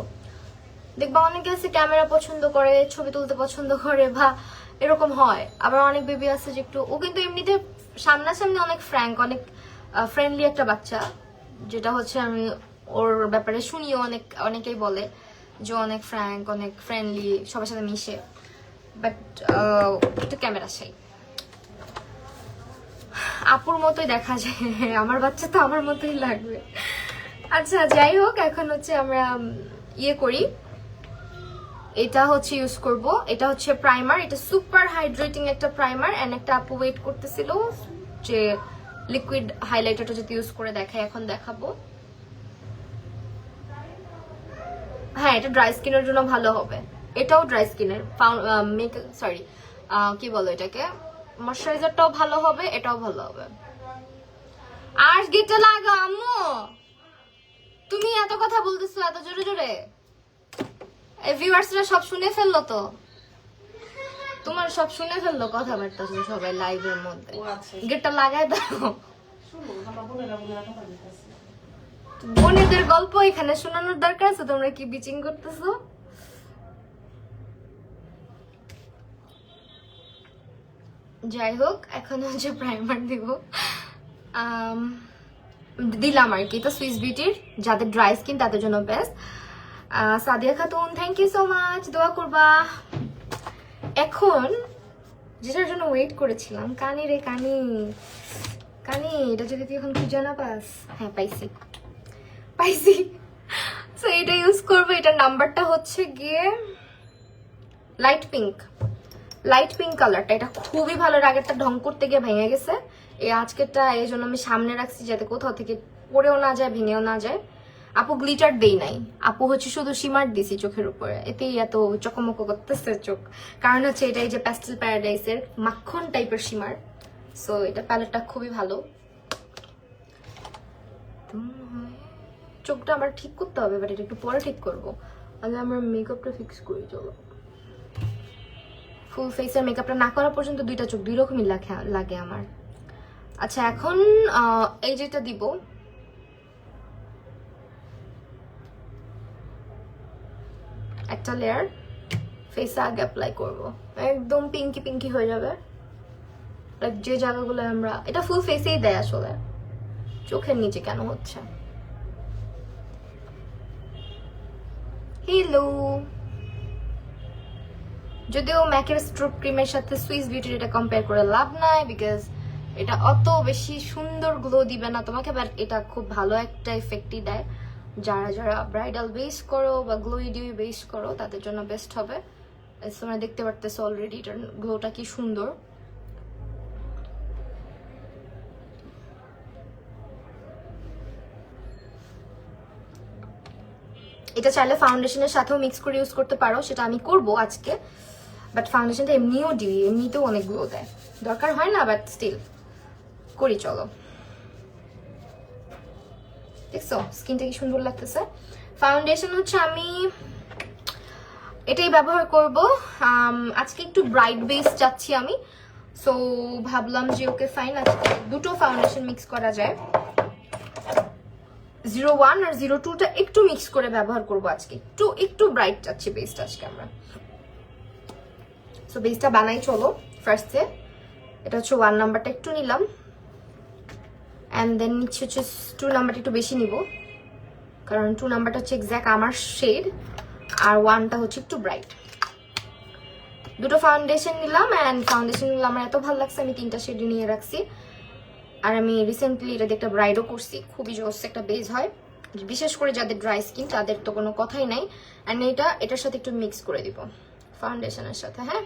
দেখবা অনেকে আছে ক্যামেরা পছন্দ করে, ছবি তুলতে পছন্দ করে বা এরকম হয়, আবার অনেক বেবি আছে যে একটু, ও কিন্তু এমনিতে সামনাসামনি অনেক ফ্র্যাঙ্ক, অনেক ফ্রেন্ডলি একটা বাচ্চা, যেটা হচ্ছে আমি ওর ব্যাপারে শুনিও অনেকেই বলে যে অনেক ফ্র্যাঙ্ক, অনেক ফ্রেন্ডলি, সবার সাথে মিশে, বাট একটু ক্যামেরা চাই। আপুর মতোই দেখা যায়, আমার বাচ্চা তো আমার মতোই লাগবে। আচ্ছা যাই হোক, এখন হচ্ছে আমরা ইয়ে করি, এটা হচ্ছে ইউজ করব, এটা হচ্ছে প্রাইমার, এটা সুপার হাইড্রেটিং একটা প্রাইমার। এন্ড একটা আপু ওয়েট করতেছিল যে লিকুইড হাইলাইটারটা যদি ইউজ করে দেখাই, এখন দেখাবো। হ্যাঁ, এটা ড্রাই স্কিনের জন্য ভালো হবে, এটাও ড্রাই স্কিনের সরি কি বলো এটাকে, ময়শ্চারাইজারটাও ভালো হবে, এটাও ভালো হবে। আর গেটে লাগা আম্মু, তুমি এত কথা বলতেছো এত জোরে জোরে, ভিউয়ার্সরা সব শুনে ফেললো তো, তোমার সব শুনে ফেললো কথাবার্তা সবাই লাইভের মধ্যে। গেটটা লাগাই দাও, বোনেদের গল্প এখানে শোনানোর দরকার আছে? তোমরা কি বিচিং করতেছো? যাই হোক, এখন হচ্ছে প্রাইমার দিব, দিলাম আর কি। তো সুইস বিউটির যাদের ড্রাই স্কিন তাদের জন্য best. Sadia Khatun, thank you so much, দোয়া করবা। এখন যেটার জন্য ওয়েট করেছিলাম, কানি রে কানি, কানি, এটা যদি তুই এখন খুঁজে না পাস। হ্যাঁ পাইছি পাইছি, তো এটা ইউজ করবো। এটার নাম্বারটা হচ্ছে গিয়ে লাইট পিঙ্ক, লাইট পিঙ্ক কালারটা। এটা খুবই ভালো, আগেরটা ঢং করতে গিয়ে ভেঙে গেছে, এই আজকেরটা এই জন্য আমি সামনে রাখছি যাতে কোথাও থেকে পড়েও না যায়, ভেঙেও না যায়। আপু গ্লিটার দেই নাই, আপু হচ্ছে শুধু শিমার দিছি চোখের উপরে, এতেই এত চকমক করতেছে চোখ। কারণ হচ্ছে এটা এই যে প্যাস্টেল প্যারাডাইসের মাখন টাইপের শিমার, সো এটা প্যালেটটা খুবই ভালো। চোখটা আমার ঠিক করতে হবে, বাট এটা একটু পরে ঠিক করবো, আগে আমার মেকআপটা ফিক্স করি। চলো, ফুল ফেসের মেকআপটা না করা পর্যন্ত দুইটা চোখ দুই রকমই লাগে আমার। আচ্ছা এখন এই যেটা দিব, একটা লেয়ার ফেসে আগে অ্যাপ্লাই করব, একদম পিঙ্কি পিঙ্কি হয়ে যাবে। যে জায়গাগুলো আমরা, এটা ফুল ফেসেই দেয় আসলে, চোখের নিচে কেন হচ্ছে। হ্যালো, যদিও ম্যাকের স্ট্রোক ক্রিমের সাথে সুইস বিউটির এটা কম্পেয়ার করে লাভ নাই, বিকজ এটা অত বেশি সুন্দর গ্লো দিবে না তোমাকে, বাট এটা খুব ভালো একটা ইফেক্টই দেয়। যারা যারা ব্রাইডাল বেস করো বা গ্লোই ডিউ বেস করো তাদের জন্য বেস্ট হবে। তোমরা দেখতে পারতেছো অলরেডি এটার গ্লোটা কি সুন্দর। এটা চাইলে ফাউন্ডেশনের সাথেও মিক্স করে ইউজ করতে পারো, সেটা আমি করব আজকে। বাট ফাউন্ডেশনটা এমনিও দিই, এমনিতেও অনেক গ্লো দেয়, দরকার হয় না, বাট স্টিল করি। চলো, দেখছো স্কিনটা কি সুন্দর লাগতেছে। ফাউন্ডেশন হচ্ছে আমি এটাই ব্যবহার করব আজকে, একটু ব্রাইট বেস চাচ্ছি আমি, সো ভাবলাম যে ওকে ফাইন, আজকে দুটো ফাউন্ডেশন মিক্স করা যায়। 01 আর 02টা একটু মিক্স করে ব্যবহার করব আজকে, একটু ব্রাইট চাচ্ছি বেসটা আজকে আমরা। সো বেসটা বানাই, চলো। ফার্স্টে এটা হচ্ছে 1 নাম্বারটা একটু নিলাম, অ্যান্ড দেন নিচে হচ্ছে 2 নাম্বারটা একটু বেশি নিব, কারণ 2 নাম্বারটা হচ্ছে এক্স্যাক্ট আমার শেড, আর 1টা হচ্ছে একটু ব্রাইট। দুটো ফাউন্ডেশন নিলাম, অ্যান্ড ফাউন্ডেশনগুলো আমার এত ভালো লাগছে আমি 3টা শেড নিয়ে রাখছি। আর আমি রিসেন্টলি এটা একটা ব্রাইডও করছি, খুবই জোস একটা বেস হয়, বিশেষ করে যাদের ড্রাই স্কিন তাদের তো কোনো কথাই নাই। অ্যান্ড এটার সাথে একটু মিক্স করে দিব ফাউন্ডেশনের সাথে। হ্যাঁ,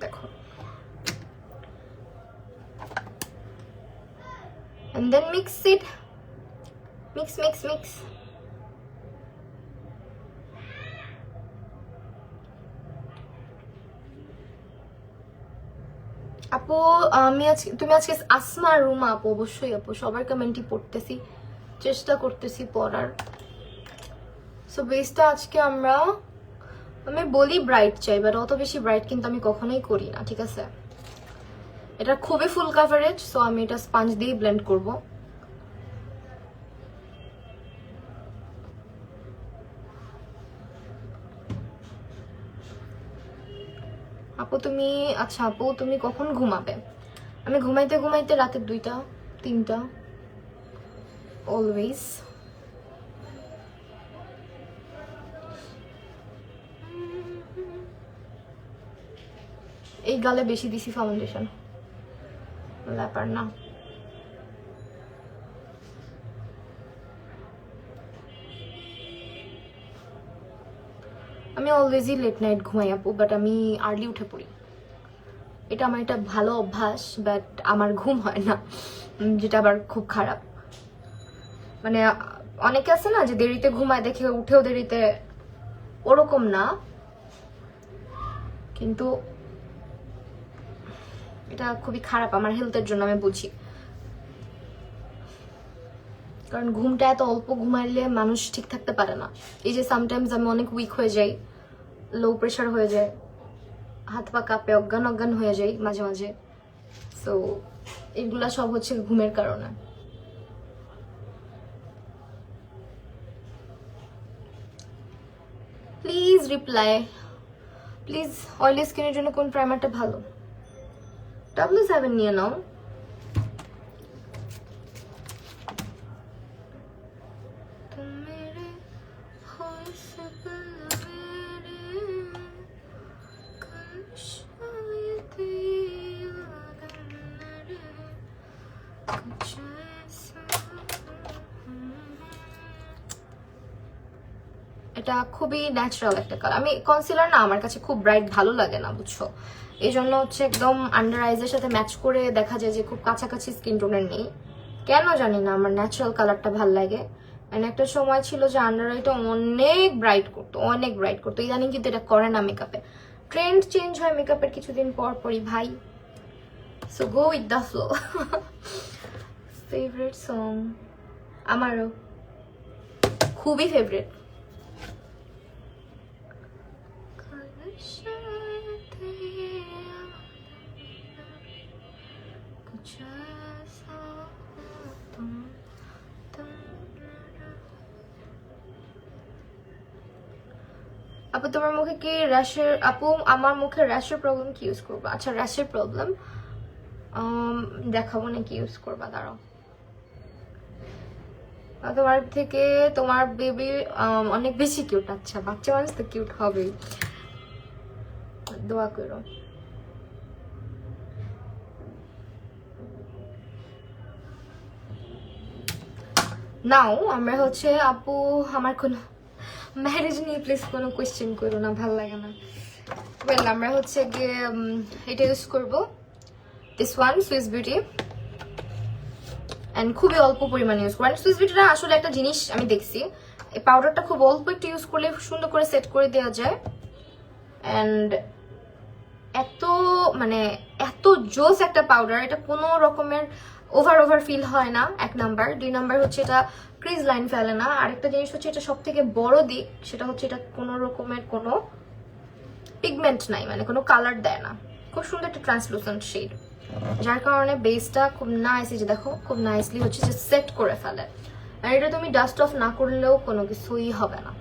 দেখো, and then mix it, mix আপু তুমি আজকে আসমা রুমা আপু? অবশ্যই আপু, সবার কমেন্টই পড়তেছি, চেষ্টা করতেছি পড়ার। সো বেসটা আজকে আমি বলি ব্রাইট চাই, বাট অত বেশি ব্রাইট কিন্তু আমি কখনোই করি না, ঠিক আছে? এটা খুবই ফুল কাভারেজ, সো আমি এটা স্পঞ্জ দিয়ে ব্লেন্ড করব। আপু তুমি, আচ্ছা আপু তুমি কখন ঘুমাবে? আমি ঘুমাইতে ঘুমাইতে রাতের 2টা 3টা অলওয়েজ। এই গালে বেশি দিছি ফাউন্ডেশন, ব্যাপার না। আমি অলওয়েজই লেট নাইট ঘুমাই আপু, বাট আমি আর্লি উঠে পড়ি। এটা আমার একটা ভালো অভ্যাস, বাট আমার ঘুম হয় না, যেটা আবার খুব খারাপ। মানে অনেকে আছে না যে দেরিতে ঘুমায় দেখে উঠেও দেরিতে, ওরকম না, কিন্তু এটা খুবই খারাপ আমার হেলথের জন্য, আমি বুঝি। কারণ ঘুমটা এত অল্প ঘুমাইলে মানুষ ঠিক থাকতে পারে না। এই যে সামটাইমস আমি অনেক উইক হয়ে যাই, লো প্রেশার হয়ে যায়, হাত পা কাঁপে, অজ্ঞান অজ্ঞান হয়ে যাই মাঝে মাঝে। সো এগুলা সব হচ্ছে ঘুমের কারণে। Please reply, please. অয়েলি স্কিনের জন্য কোন প্রাইমারটা ভালো? W7 নিয়ে নাও। এটা খুবই ন্যাচারাল একটা কালার। আমি কনসিলার না, আমার কাছে খুব ব্রাইট ভালো লাগে না, বুঝছো? এই জন্য হচ্ছে একদম আন্ডার আইজের সাথে ম্যাচ করে দেখা যায় যে খুব কাছাকাছি স্কিন টোনের নেই, কেন জানি না, আমার ন্যাচারাল কালারটা ভালো লাগে। এন্ড একটা সময় ছিল যে আন্ডার আইটা অনেক ব্রাইট করতো, অনেক ব্রাইট করতো। ইদানিং কিন্তু এটা করে না মেকআপে। ট্রেন্ড চেঞ্জ হয় মেকআপের কিছুদিন পর পরই ভাই। So go with the flow. Favourite song আমারও খুবই ফেভারিট। আপু তোমার মুখে কি র্যাশের? আপু আমার মুখে র্যাশের প্রবলেম কি ইউজ করবো? আচ্ছা র্যাশের প্রবলেম দেখাবো না, কি ইউজ করবা দাঁড়াও। তোমার থেকে তোমার বেবি অনেক বেশি কিউট। আচ্ছা বাচ্চা মানুষ তো কিউট হবেই, দোয়া করো। নাও আমরা হচ্ছে আপু, আমার কোনো ম্যারেজ নিয়ে প্লিজ কোনো কোয়েশ্চেন করো না, ভালো লাগে না। ওয়েল আমরা হচ্ছে গিয়ে এটা ইউজ করবো, this one Swiss beauty, and খুবই অল্প পরিমাণে ইউজ করবো। সুইস বিউটিটা আসলে একটা জিনিস আমি দেখছি, এই পাউডারটা খুব অল্প একটু ইউজ করলে সুন্দর করে সেট করে দেওয়া যায়। এন্ড এত মানে এত জোস একটা পাউডার, এটা কোনো রকমের ওভার ফিল হয় না, 1 নাম্বার। 2 নাম্বার হচ্ছে এটা ক্রিজ লাইন ফেলে না। আরেকটা জিনিস হচ্ছে এটা সব থেকে বড় দিক, সেটা হচ্ছে এটা কোনো রকমের কোনো পিগমেন্ট নাই, মানে কোনো কালার দেয় না। খুব সুন্দর একটা ট্রান্সলুসেন্ট শেড, যার কারণে বেসটা খুব নাইস, যে দেখো খুব নাইসলি হচ্ছে যে সেট করে ফেলে। আর এটা তুমি ডাস্ট অফ না করলেও কোনো কিছুই হবে না।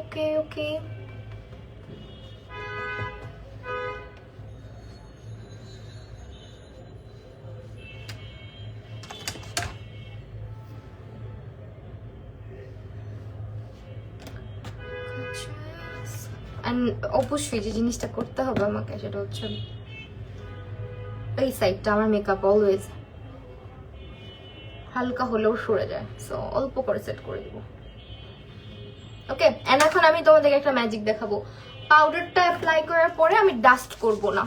ওকে ওকে, অবশ্যই যে জিনিসটা করতে হবে আমাকে সেটা হচ্ছে এই সাইডটা আমার মেকআপ অলওয়েজ হালকা হলেও সরে যায়, সো অল্প করে সেট করে দিব। ওকে, এন্ড এখন আমি তোমাদেরকে একটা ম্যাজিক দেখাবো। পাউডারটা অ্যাপ্লাই করার পরে আমি ডাস্ট করব না।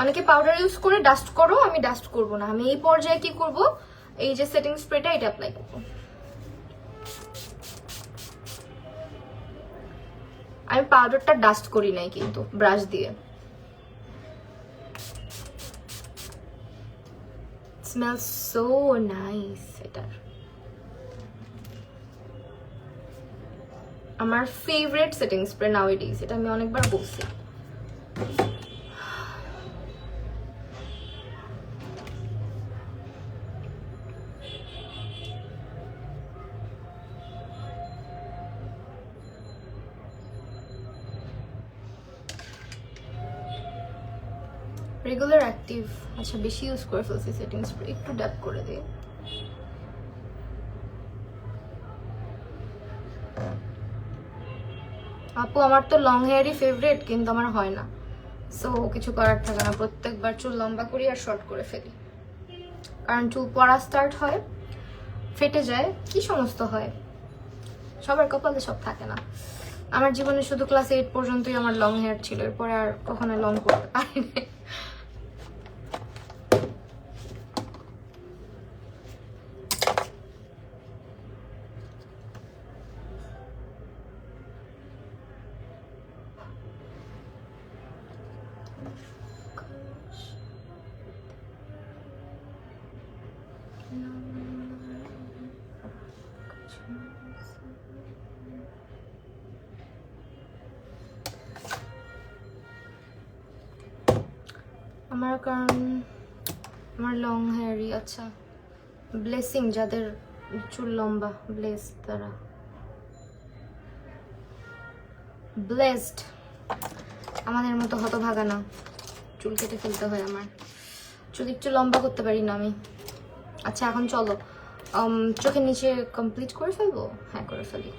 অনেকে পাউডার ইউজ করে ডাস্ট করো, আমি ডাস্ট করব না। আমি এই পর্যায়ে কি করব, এই যে সেটিং স্প্রেটা এটা অ্যাপ্লাই করব। আমি পাউডারটা ডাস্ট করি নাই কিন্তু ব্রাশ দিয়ে। Smells so nice. এটার আমার ফেভারিট সেটিং স্প্রে নাউএডেজ, এটা আমি অনেকবার বলছি। রেগুলার অ্যাক্টিভ, আচ্ছা বেশি ইউজ করে ফেলছি সেটিংস, একটু ড্যাপ করে দিই। আপু আমার তো লং হেয়ারই ফেভারিট, কিন্তু আমার হয় না, সো কিছু করার থাকে না, প্রত্যেকবার চুল লম্বা করি আর শর্ট করে ফেলি, কারণ চুল পড়া স্টার্ট হয়, ফেটে যায়, কি সমস্ত হয়, সবার কপালে সব থাকে না। আমার জীবনে শুধু ক্লাস 8 পর্যন্তই আমার লং হেয়ার ছিল, এরপরে আর কখনো লং করতে পারিনি। আমার কারণ আমার লং হেয়ারই, আচ্ছা ব্লেসিং যাদের চুল লম্বা, ব্লেস তারা ব্লেসড, আমাদের মতো হতভাগা না, চুল কেটে ফেলতে হয়, আমার চুল একটু লম্বা করতে পারি না আমি। আচ্ছা এখন চলো চোখের নিচে কমপ্লিট করে ফেলবো, হ্যাঁ করে ফেলি,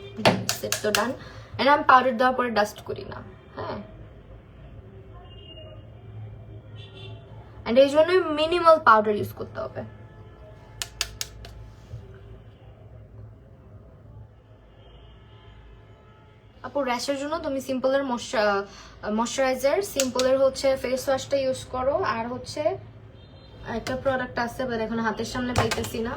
সেট তো ডান। এন্ড আমি পাউডার দেওয়ার পরে ডাস্ট করি না, হ্যাঁ, এন্ড এই জন্যই মিনিমাল পাউডার ইউজ করতে হবে। আপু র্যাশের জন্য তুমি সিম্পলের ময়শ্চারাইজার, সিম্পলের হচ্ছে ফেস ওয়াশটা ইউজ করো, আর হচ্ছে একটা প্রোডাক্ট আছে বাট এখন হাতের সামনে পাইতেছি না,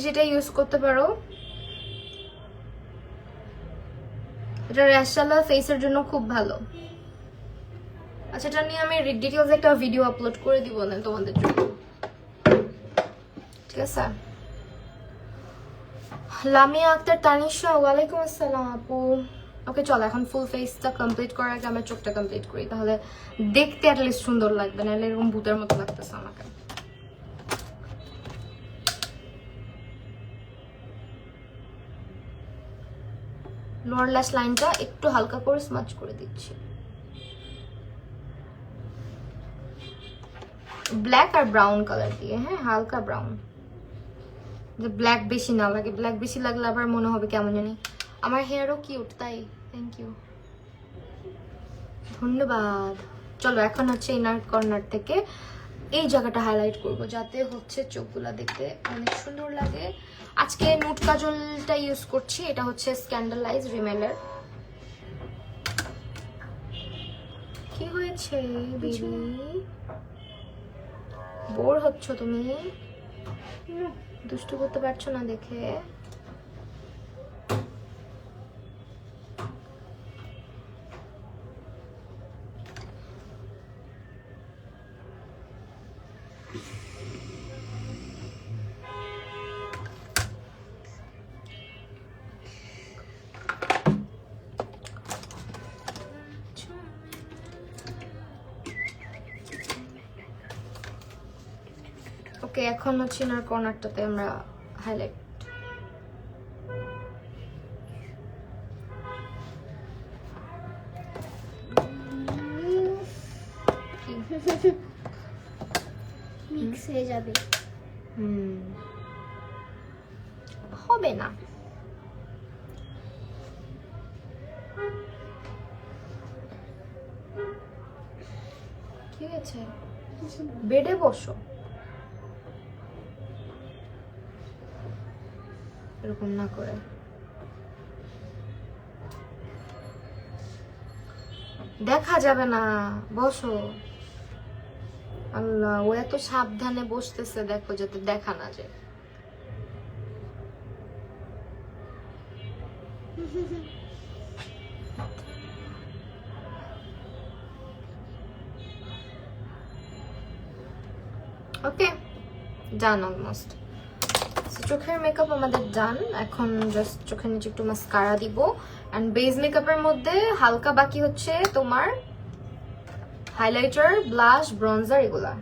যেটা ইউজ করতে পারো, এটা র্যাশালা ফেসের জন্য খুব ভালো। আচ্ছা এটা নিয়ে আমি ডিটেইলস একটা ভিডিও আপলোড করে দিব না তোমাদের জন্য, ঠিক আছে? লামিয়া আক্তার তানিশা, ওয়ালাইকুম আসসালাম আপু। ওকে চলো এখন ফুল ফেসটা কমপ্লিট করার আগে আমরা চোখটা কমপ্লিট করি, তাহলে দেখতে অ্যাটলিস্ট সুন্দর লাগবে, নাহলে এরকম ভূতের মতো লাগতেছে আমাকে। লোয়ার ল্যাশ লাইনটা একটু হালকা করে স্মাচ করে দিচ্ছি, ব্ল্যাক আর ব্রাউন কালার দিয়ে, হ্যাঁ হালকা ব্রাউন, যে ব্ল্যাক বেশি না লাগে, ব্ল্যাক বেশি লাগলে আবার মনে হবে কেমন জানি। আমার হেয়ারও কিউট, তাই থ্যাংক ইউ, ধন্যবাদ। চলো এখন হচ্ছে ইনার কর্নার থেকে এই জায়গাটা হাইলাইট করব, যাতে হচ্ছে চোখগুলা দেখতে অনেক সুন্দর লাগে। আজকে নুট কাজলটা ইউজ করছি, এটা হচ্ছে স্ক্যান্ডালাইজ রিমেলের। কি হয়েছে বেবি, বোর হচ্ছ তুমি, দুষ্টু করতে পারছো না দেখে? ওকে এখন হচ্ছে ইনার কর্নারটাতে আমরা হাইলাইট, মিক্স হয়ে যাবে, হবে না। ঠিক আছে বেডে বসো, এরকম না করে। দেখা যাবে না, বসো। আল্লাহ ও এত সাবধানে বসতেছে দেখো, যাতে দেখা না যায়। ওকে, ডান অলমোস্ট। চোখের মেকআপ আমাদের ডান। এখন জাস্ট চোখের নিচে একটু মাস্কারা দিব, অ্যান্ড বেস মেকআপের মধ্যে হালকা বাকি হচ্ছে তোমার হাইলাইটার, ব্লাশ, ব্রঞ্জার এগুলা।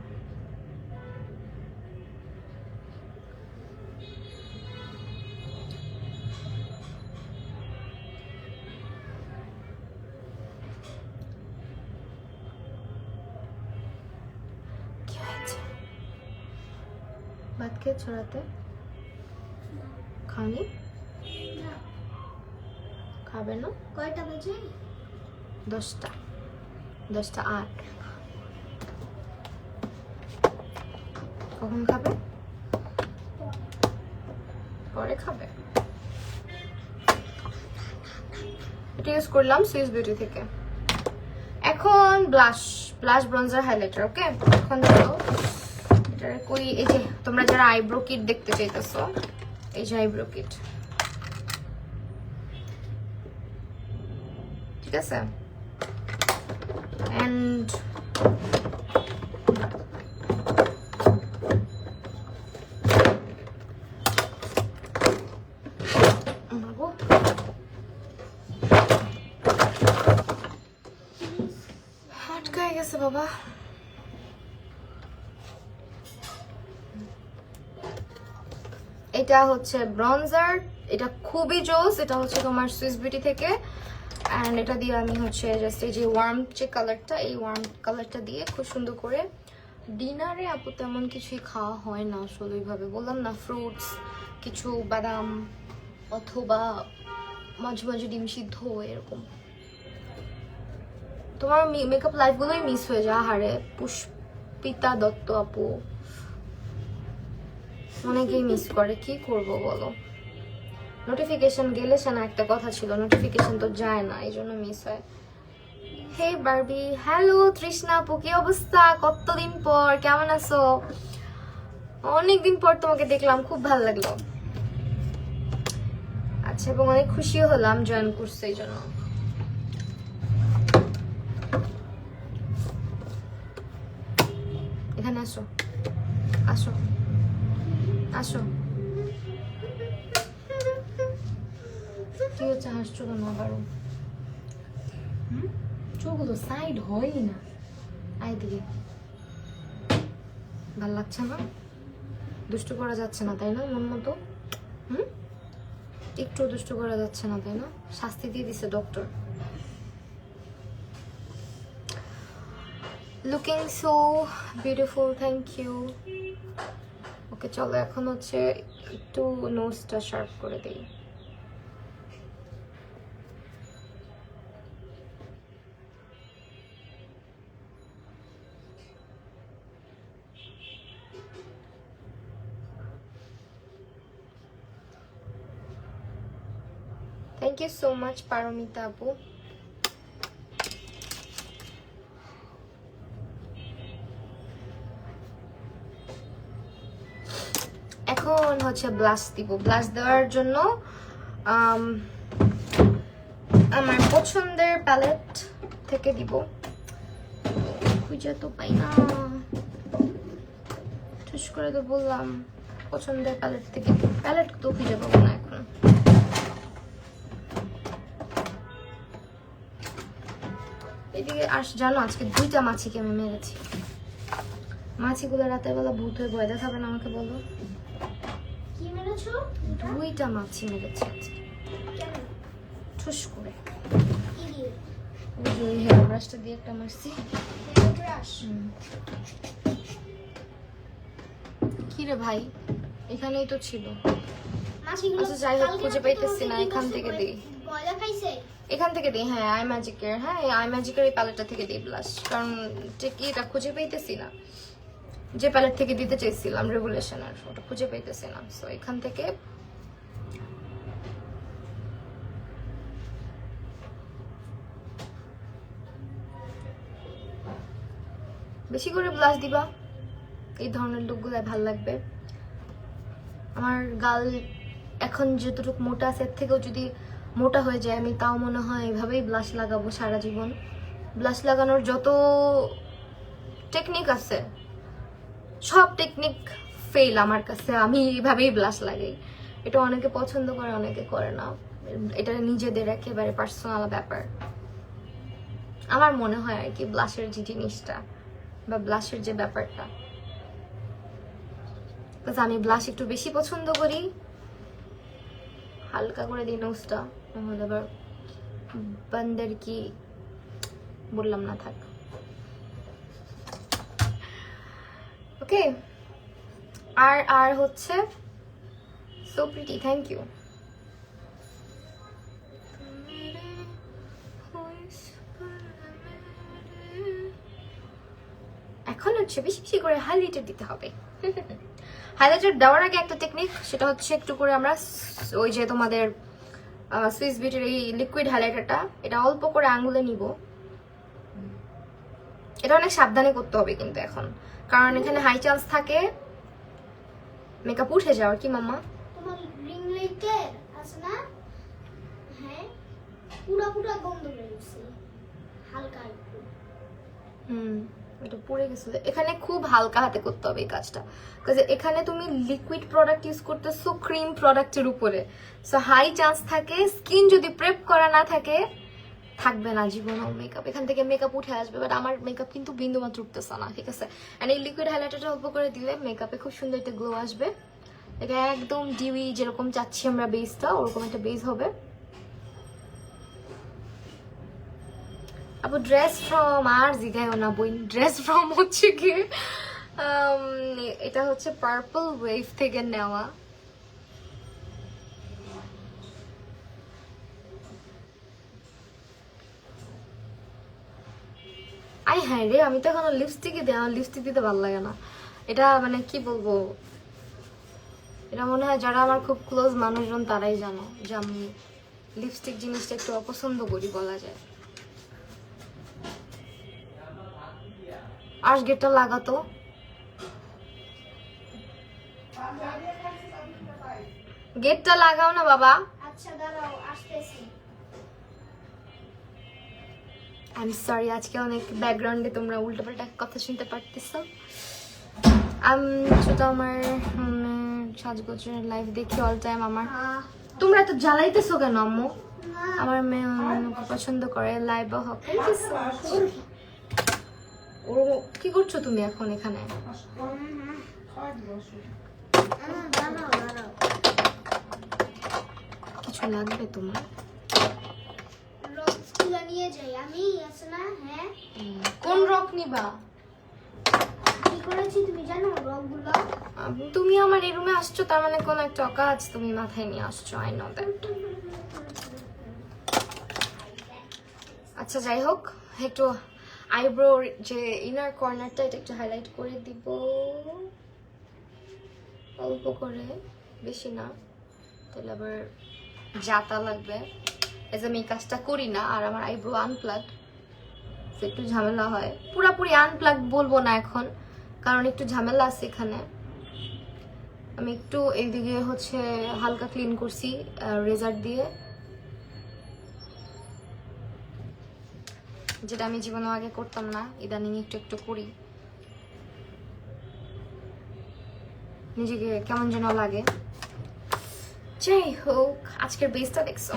কি হয়েছে? ভাত খেয়ে ছড়াতে খানি না, খাবে না? কয়টা বাজে? 10টা 10টা 8। কখন খাবে? পরে খাবে। এটা ইউজ করলাম সুইস বিউটি থেকে। এখন ব্লাশ, ব্রঞ্জার, হাইলাইটার। ওকে, এখন দেখো এটার কই, এই যে তোমরা যারা আইব্রো কিট দেখতে চাইতেছো, এই যে আইব্রো কিট, ঠিক আছে? এন্ড আটকায় গেছে বাবা। এটা হচ্ছে ব্রঞ্জার, এটা খুবই জোস। এটা হচ্ছে তোমার সুইস বিউটি থেকে, অ্যান্ড এটা দিয়ে আমি হচ্ছে জাস্ট এই যে ওয়ার্ম যে কালারটা, এই ওয়ার্ম কালারটা দিয়ে খুব সুন্দর করে। ডিনারে আপু তেমন কিছুই খাওয়া হয় না আসলে ওইভাবে, বললাম না, ফ্রুটস, কিছু বাদাম অথবা মাঝে মাঝে ডিম সিদ্ধ এরকম। তোমার মেকআপ লাইফগুলোই মিস হয়ে যায়। হারে পুষ্পিতা দত্ত আপু অনেকেই মিস করে, কি করব বলো। নোটিফিকেশন গেলে সে না একটা কথা ছিল, নোটিফিকেশন তো যায় না, এই জন্য মিস হয়। হে বারবি, হ্যালো তৃষ্ণা আপু, কি অবস্থা? কতদিন পর, কেমন আছো? অনেকদিন পর তোমাকে দেখলাম, খুব ভালো লাগলো। আচ্ছা, এবং অনেক খুশিও হলাম জয়েন করছে এই জন্য। এখানে আসো, আসো, আসো। কি হচ্ছে, হাসছো কেন আবারও? চোখগুলো সাইড হয়ই না। আয় দিকে, ভাল লাগছে না? দুষ্টু করা যাচ্ছে না তাই না মন মতো? একটু দুষ্টু করা যাচ্ছে না তাই না? শাস্তি দিয়ে দিছে doctor. Looking so beautiful, thank you. Okay চলো, এখন হচ্ছে একটু নোজটা শার্প করে দিই। Thank you so much Paromita আপু। এখন হচ্ছে ব্লাশ দিব। ব্লাশ দেওয়ার জন্য আমার পছন্দের প্যালেট থেকে দিব। খুঁজে তো পাই না, ঠুস করে তো বললাম পছন্দের প্যালেট থেকে। প্যালেট তো খুঁজে পাবো না এখন। এদিকে জানো আজকে 2টা মাছিকে আমি মেরেছি। মাছিগুলো রাতের বেলা ভূত হয়ে ভয় দেখাবে না আমাকে, বলো? কি মেরেছো? 2টা মাছি মেরেছি আজকে, কেন? ঠুস করে। কি দিয়ে? ওই যে ওই হেয়ার ব্রাশটা দিয়ে একটা মারছি। Hair brush? কি রে ভাই, এখানেই তো ছিল। মাছিগুলো আচ্ছা যাই হোক, কালকে খুঁজে রাতে পাইতেছি না, তোমাকে কি এখান করছে? থেকে দিই। ময়লা খাইছে? এখান থেকে দিই, হ্যাঁ আই ম্যাজিকের, হ্যাঁ এই আই ম্যাজিকের এই প্যালেটটা থেকে দিই ব্লাশ। কারণ ঠিক এটা খুঁজে পাইতেছি না, যে প্যালেট থেকে দিতে চাইছিলাম রেগুলেশনের, ওটা খুঁজে পাইতেছি না। সো এখান থেকে বেশি করে ব্লাশ দিবা, এই ধরনের লুকগুলো ভাল লাগবে। আমার গাল এখন যতটুকু মোটা আছে এর থেকেও যদি মোটা হয়ে যায়, আমি তাও মনে হয় এভাবেই ব্লাশ লাগাবো সারা জীবন। ব্লাশ লাগানোর যত টেকনিক আছে সব টেকনিক ফেল আমার কাছে, আমি এইভাবেই ব্লাশ লাগাই। এটা অনেকে পছন্দ করে, অনেকে করে না, এটা নিজেদের একেবারে পার্সোনাল ব্যাপার। আমার মনে হয় আর কি ব্লাশের যে জিনিসটা বা ব্লাশের যে ব্যাপারটা, আমি ব্লাশ একটু বেশি পছন্দ করি, হালকা করে দিই নোজটা, নাহলে আবার বান্দার কি বললাম না, থাক। ওকে, আর হচ্ছে সো প্রিটি, থ্যাংক ইউ। এখন হচ্ছে বেশি বেশি করে হাইলাইটার দিতে হবে। হাইলাইটার দেওয়ার আগে একটা টেকনিক, সেটা হচ্ছে একটু করে আমরা ওই যে তোমাদের সুইস বিউটির এই লিকুইড হাইলাইটারটা, এটা অল্প করে আঙুলে নিব। এটা অনেক সাবধানে করতে হবে কিন্তু এখন, কারণ এখানে হাই চান্স থাকে মেকআপ উঠে যাওয়ার। কি মাম্মা? তোমার রিং লাইটের আছে না, হ্যাঁ পুরো পুরো বন্ধ হয়ে গেছে, হালকা একটু। এটা পড়ে গেছিল। এখানে খুব হালকা হাতে করতে হবে এই কাজটা, কারণ এখানে তুমি লিকুইড প্রোডাক্ট ইউজ করতেছো ক্রিম প্রোডাক্টের উপরে, সো হাই চান্স থাকে স্কিন যদি প্রেপ করা না থাকে থাকবে না জীবনেও মেকআপ, এখান থেকে মেকআপ উঠে আসবে। বাট আমার মেকআপ কিন্তু বিন্দু মাত্র উঠতেছে না, ঠিক আছে? এন্ড এই লিকুইড হাইলাইটারটা অল্প করে দিলে মেকআপে খুব সুন্দর একটা গ্লো আসবে। এটা একদম ডিউই যেরকম চাচ্ছি আমরা বেসটা, ওরকম একটা বেস হবে। আপু ড্রেস ফ্রম আর জিগায়ও না বই, ড্রেস ফ্রম হচ্ছে কি এটা হচ্ছে পার্পল ওয়েভ থেকে নেওয়া। আই হ্যাঁ রে, আমি তো এখনো লিপস্টিকই দিই, আমার লিপস্টিক দিতে ভালো লাগে না। এটা মানে কি বলবো, এটা মনে হয় যারা আমার খুব ক্লোজ মানুষজন তারাই জানো যে আমি লিপস্টিক জিনিসটা একটু অপছন্দ করি বলা যায়। আর গেটটা লাগাতো, গেটটা লাগাও না বাবা। আচ্ছা দাঁড়াও আসতেছি। আই এম সরি, আজকে অনেক ব্যাকগ্রাউন্ডে তোমরা উল্টোপাল্টা কথা শুনতে পারতেছো। ছোট আমার সাজগোজের লাইভ দেখি অল টাইম। আমার তোমরা এত জ্বালাইতেছো কেন আম্মু? আমার মেয়ে পছন্দ করে লাইভ হোক। ও কি করছো তুমি এখন এখানে? কিছু লাগবে তোমার? রকগুলো নিয়ে যাই আমি, আছে না? হ্যাঁ কোন রক নিবা? কি করেছি তুমি জানো রকগুলো? তুমি আমার এই রুমে আসছো, তার মানে কোন একটা কাজ তুমি মাথায় নিয়ে আসছো। I know that. আচ্ছা যাই হোক, একটু আইব্রো যে ইনার কর্নারটা এটা একটু হাইলাইট করে দিব অল্প করে, বেশি না, তাহলে আবার জাতা লাগবে। এই যে আমি এই কাজটা করি না, আর আমার আইব্রো আনপ্লাগ, একটু ঝামেলা হয়। পুরাপুরি আনপ্লাগ বলবো না এখন, কারণ একটু ঝামেলা আছে এখানে। আমি একটু এইদিকে হচ্ছে হালকা ক্লিন করছি রেজার দিয়ে, যেটা আমি জীবনে আগে করতাম না, ইদানিং একটু একটু করি। নিজেকে কেমন যেন লাগে। যাই হোক, আজকের বেসটা দেখছো,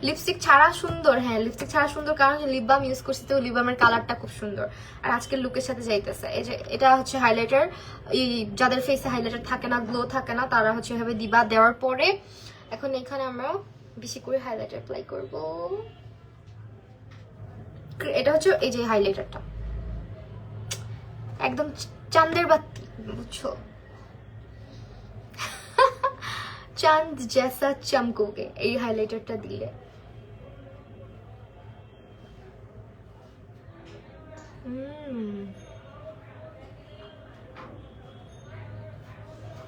লিপস্টিক ছাড়া সুন্দর। হ্যাঁ লিপস্টিক ছাড়া সুন্দর, কারণ লিপ বাম ইউজ করছি, তো লিপ বামের কালারটা খুব সুন্দর আর আজকের লুকের সাথে যাইতেছে। এই যে এটা হচ্ছে হাইলাইটার, এই যাদের ফেসে হাইলাইটার থাকে না, গ্লো থাকে না, তারা হচ্ছে এভাবে দিবা। দেওয়ার পরে এখন এখানে আমরা বেশি করে হাইলাইটার অ্যাপ্লাই করব। এটা হচ্ছে এই যে হাইলাইটারটা একদম চাঁদের বাতি, বুঝছো? চাঁদ জেসা চমকোগে এই হাইলাইটারটা দিলে।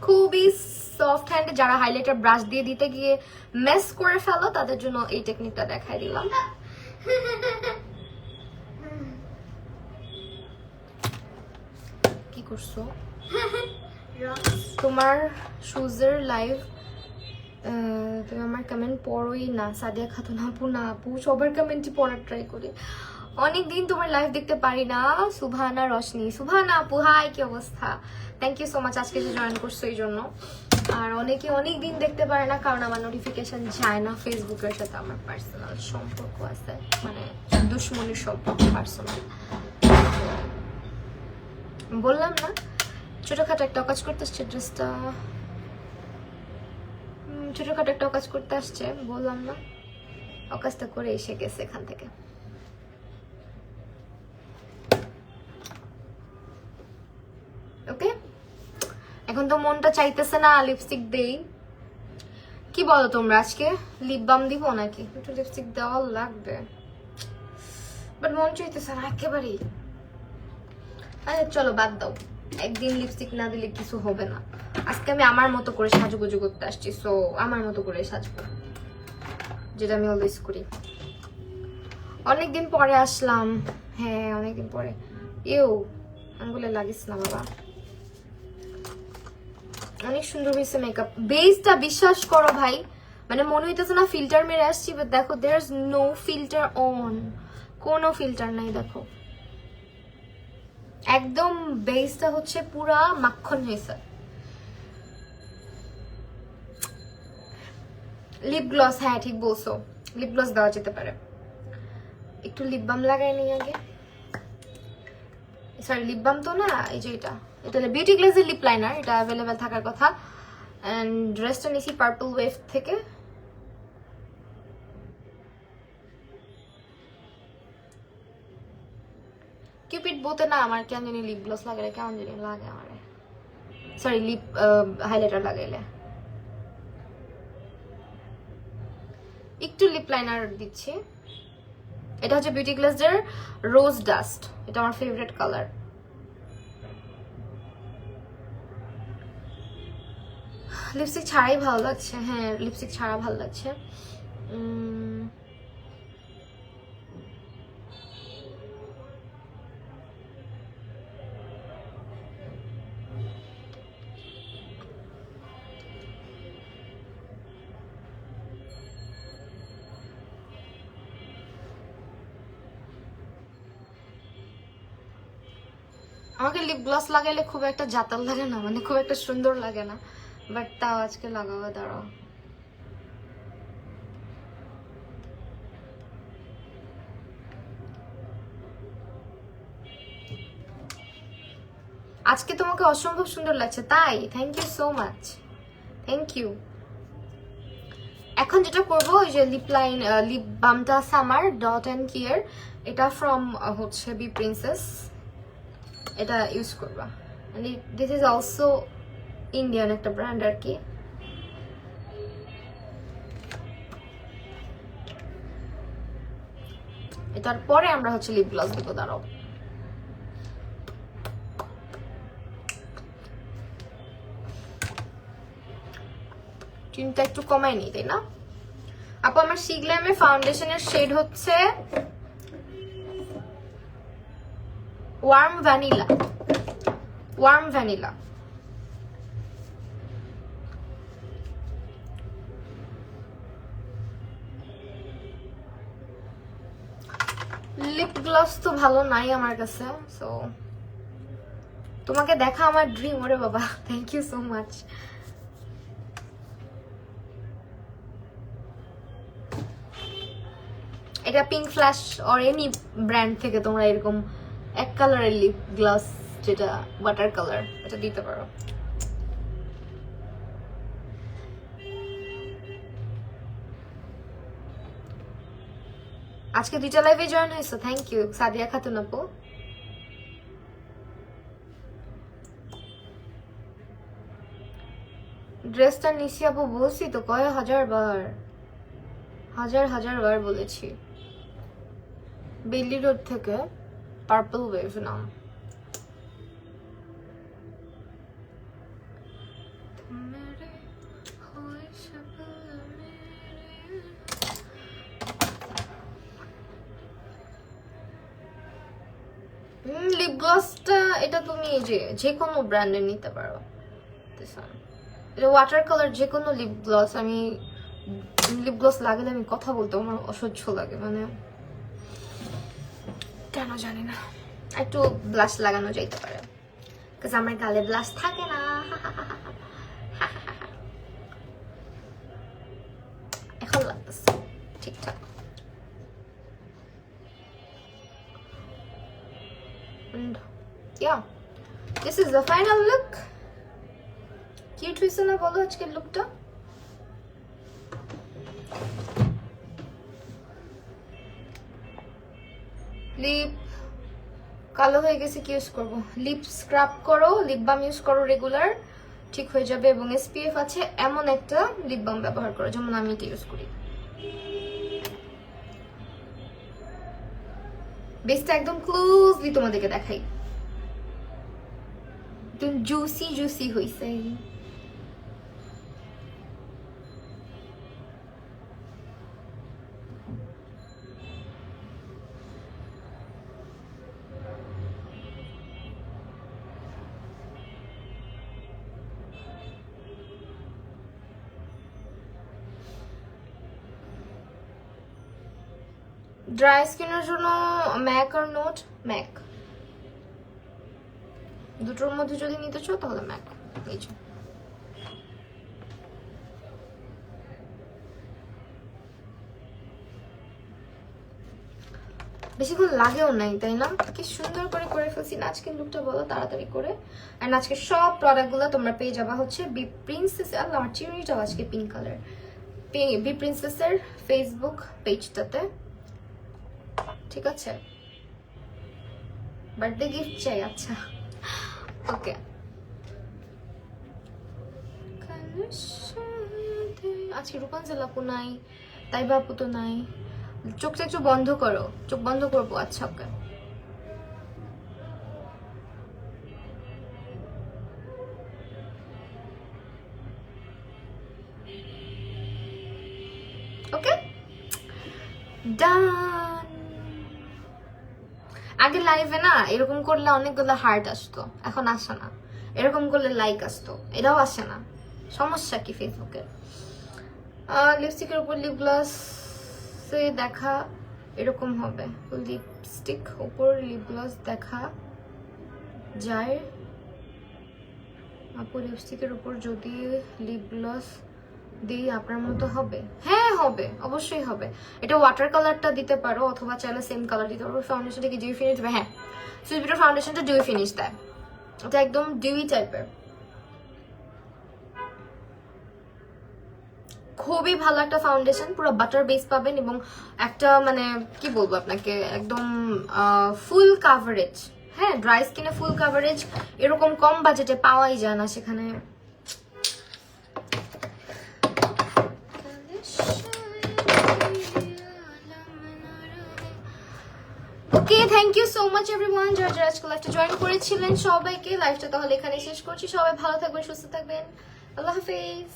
খুবই সফট হ্যান্ড, যারা হাইলাইটার ব্রাশ দিয়ে দিতে গিয়ে মেস করে ফেলো তাদের জন্য এই টেকনিকটা দেখাই দিলাম। কি করছো? তোমার শুজের লাইভ তুমি আমার কমেন্ট পড়োই না, সাদিয়া খাতুন আপু না আপু, সবার কমেন্টই পড়ার ট্রাই করি। অনেকদিন তোমার লাইভ দেখতে পারি না। সুভানা রশনি, সুভানা আপু হাই, কি অবস্থা? থ্যাংক ইউ সো মাচ আজকে যে জয়েন করছো এই জন্য। আর অনেকে অনেক দিন দেখতে পারে না কারণ আমার নোটিফিকেশন যায় না। ফেসবুকের সাথে আমার পার্সোনাল সম্পর্ক আছে, মানে দুশ্মনির সম্পর্ক পার্সোনাল। বললাম না ছোটখাটো একটা কাজ করতে আসছে, ড্রেসটা ছোটখাটো একটা কাজ করতে আসছে, বললাম না অকাজটা করে এসে গেছে এখান থেকে। ওকে, এখন তো মনটা চাইতেছে না লিপস্টিক দেই। কি বলো তোমরা, আজকে লিপ বাম দিব নাকি? একটু লিপস্টিক দেওয়া লাগবে, বাট মন চাইতেছে না একেবারেই। আরে চলো বাদ দাও, একদিন লিপস্টিক না দিলে কিছু হবে না। আজকে আমি আমার মতো করে সাজুগুজু করতে আসছি, সো আমার মতো করে সাজবো, যেটা আমি অলওয়েজ করি। অনেকদিন পরে আসলাম, হ্যাঁ অনেকদিন পরে। এও আঙ্গুলে লাগিস না বাবা, অনেক সুন্দর হয়েছে মেকআপ। বেসটা বিশ্বাস করো ভাই, মানে মনে হইতেছে না ফিল্টার মেরে আসছি, বাট দেখো there is no filter on, কোনো ফিল্টার নাই। দেখো একদম বেসটা হচ্ছে পুরা মাখন হয়েছে। লিপ গ্লস, হ্যাঁ ঠিক বলছো, লিপ গ্লস দেওয়া যেতে পারে। একটু লিপ বাম লাগাই নি আগে, সরি লিপ বাম তো না, এই যে এটা বিউটি গ্লেজের লিপ লাইনার, এটা অ্যাভেলেবেল থাকার কথা। এন্ড ড্রেসটা নিছি পার্পল ওয়েভ থেকে। কিউপিড বোতে না আমার কেন জানি লিপ গ্লস লাগালে কেমন জানি লাগে আমার, সরি লিপ হাইলাইটার লাগাইলে। একটু লিপ লাইনার দিচ্ছি, এটা হচ্ছে বিউটি গ্লেজের রোজ ডাস্ট, এটা আমার ফেভারিট কালার। লিপস্টিক ছাড়াই ভালো লাগছে, হ্যাঁ লিপস্টিক ছাড়া ভালো লাগছে। আমাকে লিপ গ্লস লাগাইলে খুব একটা জাতাল লাগে না, মানে খুব একটা সুন্দর লাগে না, বাট তাও আজকে লাগাবো, দাঁড়াও। আজকে তোমাকে অসম্ভব সুন্দর লাগছে, তাই thank you so much, thank you. এখন যেটা করবো, ওই যে লিপ লাইন লিপ বামটা আছে আমার ডট অ্যান্ড কিয়ার, এটা ফ্রম হচ্ছে বি প্রিন্সেস, এটা ইউজ করবা। দিস ইজ অলসো ইন্ডিয়ান একটা ব্র্যান্ড আর কি। এটার পরে আমরা হচ্ছে লিপ গ্লস দিব, দাঁড়াও। চিন্তা একটু কমাই নি, তাই না আপু? আমার সিগ্ল্যামের ফাউন্ডেশনের শেড হচ্ছে warm vanilla, warm vanilla. Lip gloss তো ভালো নাই আমার কাছে, সো তোমাকে দেখা আমার ড্রিম, ওরে বাবা থ্যাংক ইউ সো মাচ। এটা pink flash or any brand থেকে তোমরা এরকম এক কালারের লিপ গ্লস, যেটা ওয়াটার কালার, এটা দিতে পারো। আজকে 2টা লাইভে জয়েন হয়েছো, থ্যাংক ইউ সাদিয়া খাতুন আপু। ড্রেসটা নিছি আপু, বলছি তো কয় হাজার বার, হাজার বার বলেছি। বেলি রোড থেকে পার্পল ওয়েভ নাম। লিপ গ্লসটা এটা তুমি যে কোনো ব্র্যান্ডের নিতে পারো। এটা ওয়াটার কালার যে কোনো লিপ গ্লস, আমি লিপ গ্লস লাগালে আমি কথা বলতে আমার অসহ্য লাগে, মানে কেন জানি না। একটু ব্লাশ লাগানো যাইতে পারে, কারণ আমার গালে ব্লাশ থাকে না। এখন লাগতেছে ঠিকঠাক। And yeah, this is the final look. Cute হয়েছে না বলো আজকের লুকটা? লিপ কালো হয়ে গেছে, কি ইউজ করবো? লিপ স্ক্রাব করো, লিপ বাম ইউজ করো রেগুলার, ঠিক হয়ে যাবে। এবং এসপিএফ আছে এমন একটা লিপ বাম ব্যবহার করো, যেমন আমি এটা ইউজ করি। বেসটা একদম ক্লোজলি তোমাদেরকে দেখাই, একদম জুসি জুসি হইছে। ড্রাই স্কিনের জন্য ম্যাক আর নোট, ম্যাক দুটোর মধ্যে যদি নিতে চাও তাহলে ম্যাক। এই যে বেশিক্ষণ লাগেও নাই, তাই না? কি সুন্দর করে ফেলছি না আজকের লুকটা, বলো তাড়াতাড়ি করে। আর আজকে সব প্রোডাক্টগুলো তোমরা পেয়ে যাবা হচ্ছে বি প্রিন্সেস। আল্লাহ আমার চিরুনিটাও আজকে পিঙ্ক কালার, বি প্রিন্সেসের ফেসবুক পেজটাতে, ঠিক আছে? বার্থডে গিফট চাই, আচ্ছা ওকে। আজকে রূপাঞ্জল আপু নাই, তাই বাপু তো নাই। চোখটা একটু বন্ধ করো, চোখ বন্ধ করবো, আচ্ছা ওকে। ওকে ডান। আগে লাইভে না এরকম করলে অনেকগুলো হার্ট আসতো, এখন আসে না। এরকম করলে লাইক আসতো, এটাও আসে না। সমস্যা কি ফেসবুকে? লিপস্টিকের উপর লিপ গ্লস দেখা এরকম হবে, লিপস্টিক উপর লিপ গ্লস দেখা যায় আপু। লিপস্টিকের উপর যদি লিপ গ্লস দিই আপনার মতো হবে? হ্যাঁ হবে, অবশ্যই হবে। এটা ওয়াটার কালারটা দিতে পারো, অথবা চাইলে সেম কালার দিতে পারো। ফাউন্ডেশনটা কি ডিউ ফিনিশ দেবে? হ্যাঁ, সুইপিটার ফাউন্ডেশনটা ডিউ ফিনিশ দেয়, এটা একদম ডিউই টাইপের। খুবই ভালো একটা ফাউন্ডেশন, পুরো বাটার বেস পাবেন এবং একটা মানে কি বলবো আপনাকে, একদম ফুল কাভারেজ। হ্যাঁ, ড্রাই স্কিনে ফুল কাভারেজ এরকম কম বাজেটে পাওয়াই যায় না সেখানে। Okay, thank you so much everyone যারা যারা আজকে লাইভটা জয়েন করেছিলেন সবাইকে। লাইভটা তাহলে এখানে শেষ করছি। সবাই ভালো থাকবেন, সুস্থ থাকবেন, আল্লাহ হাফেজ।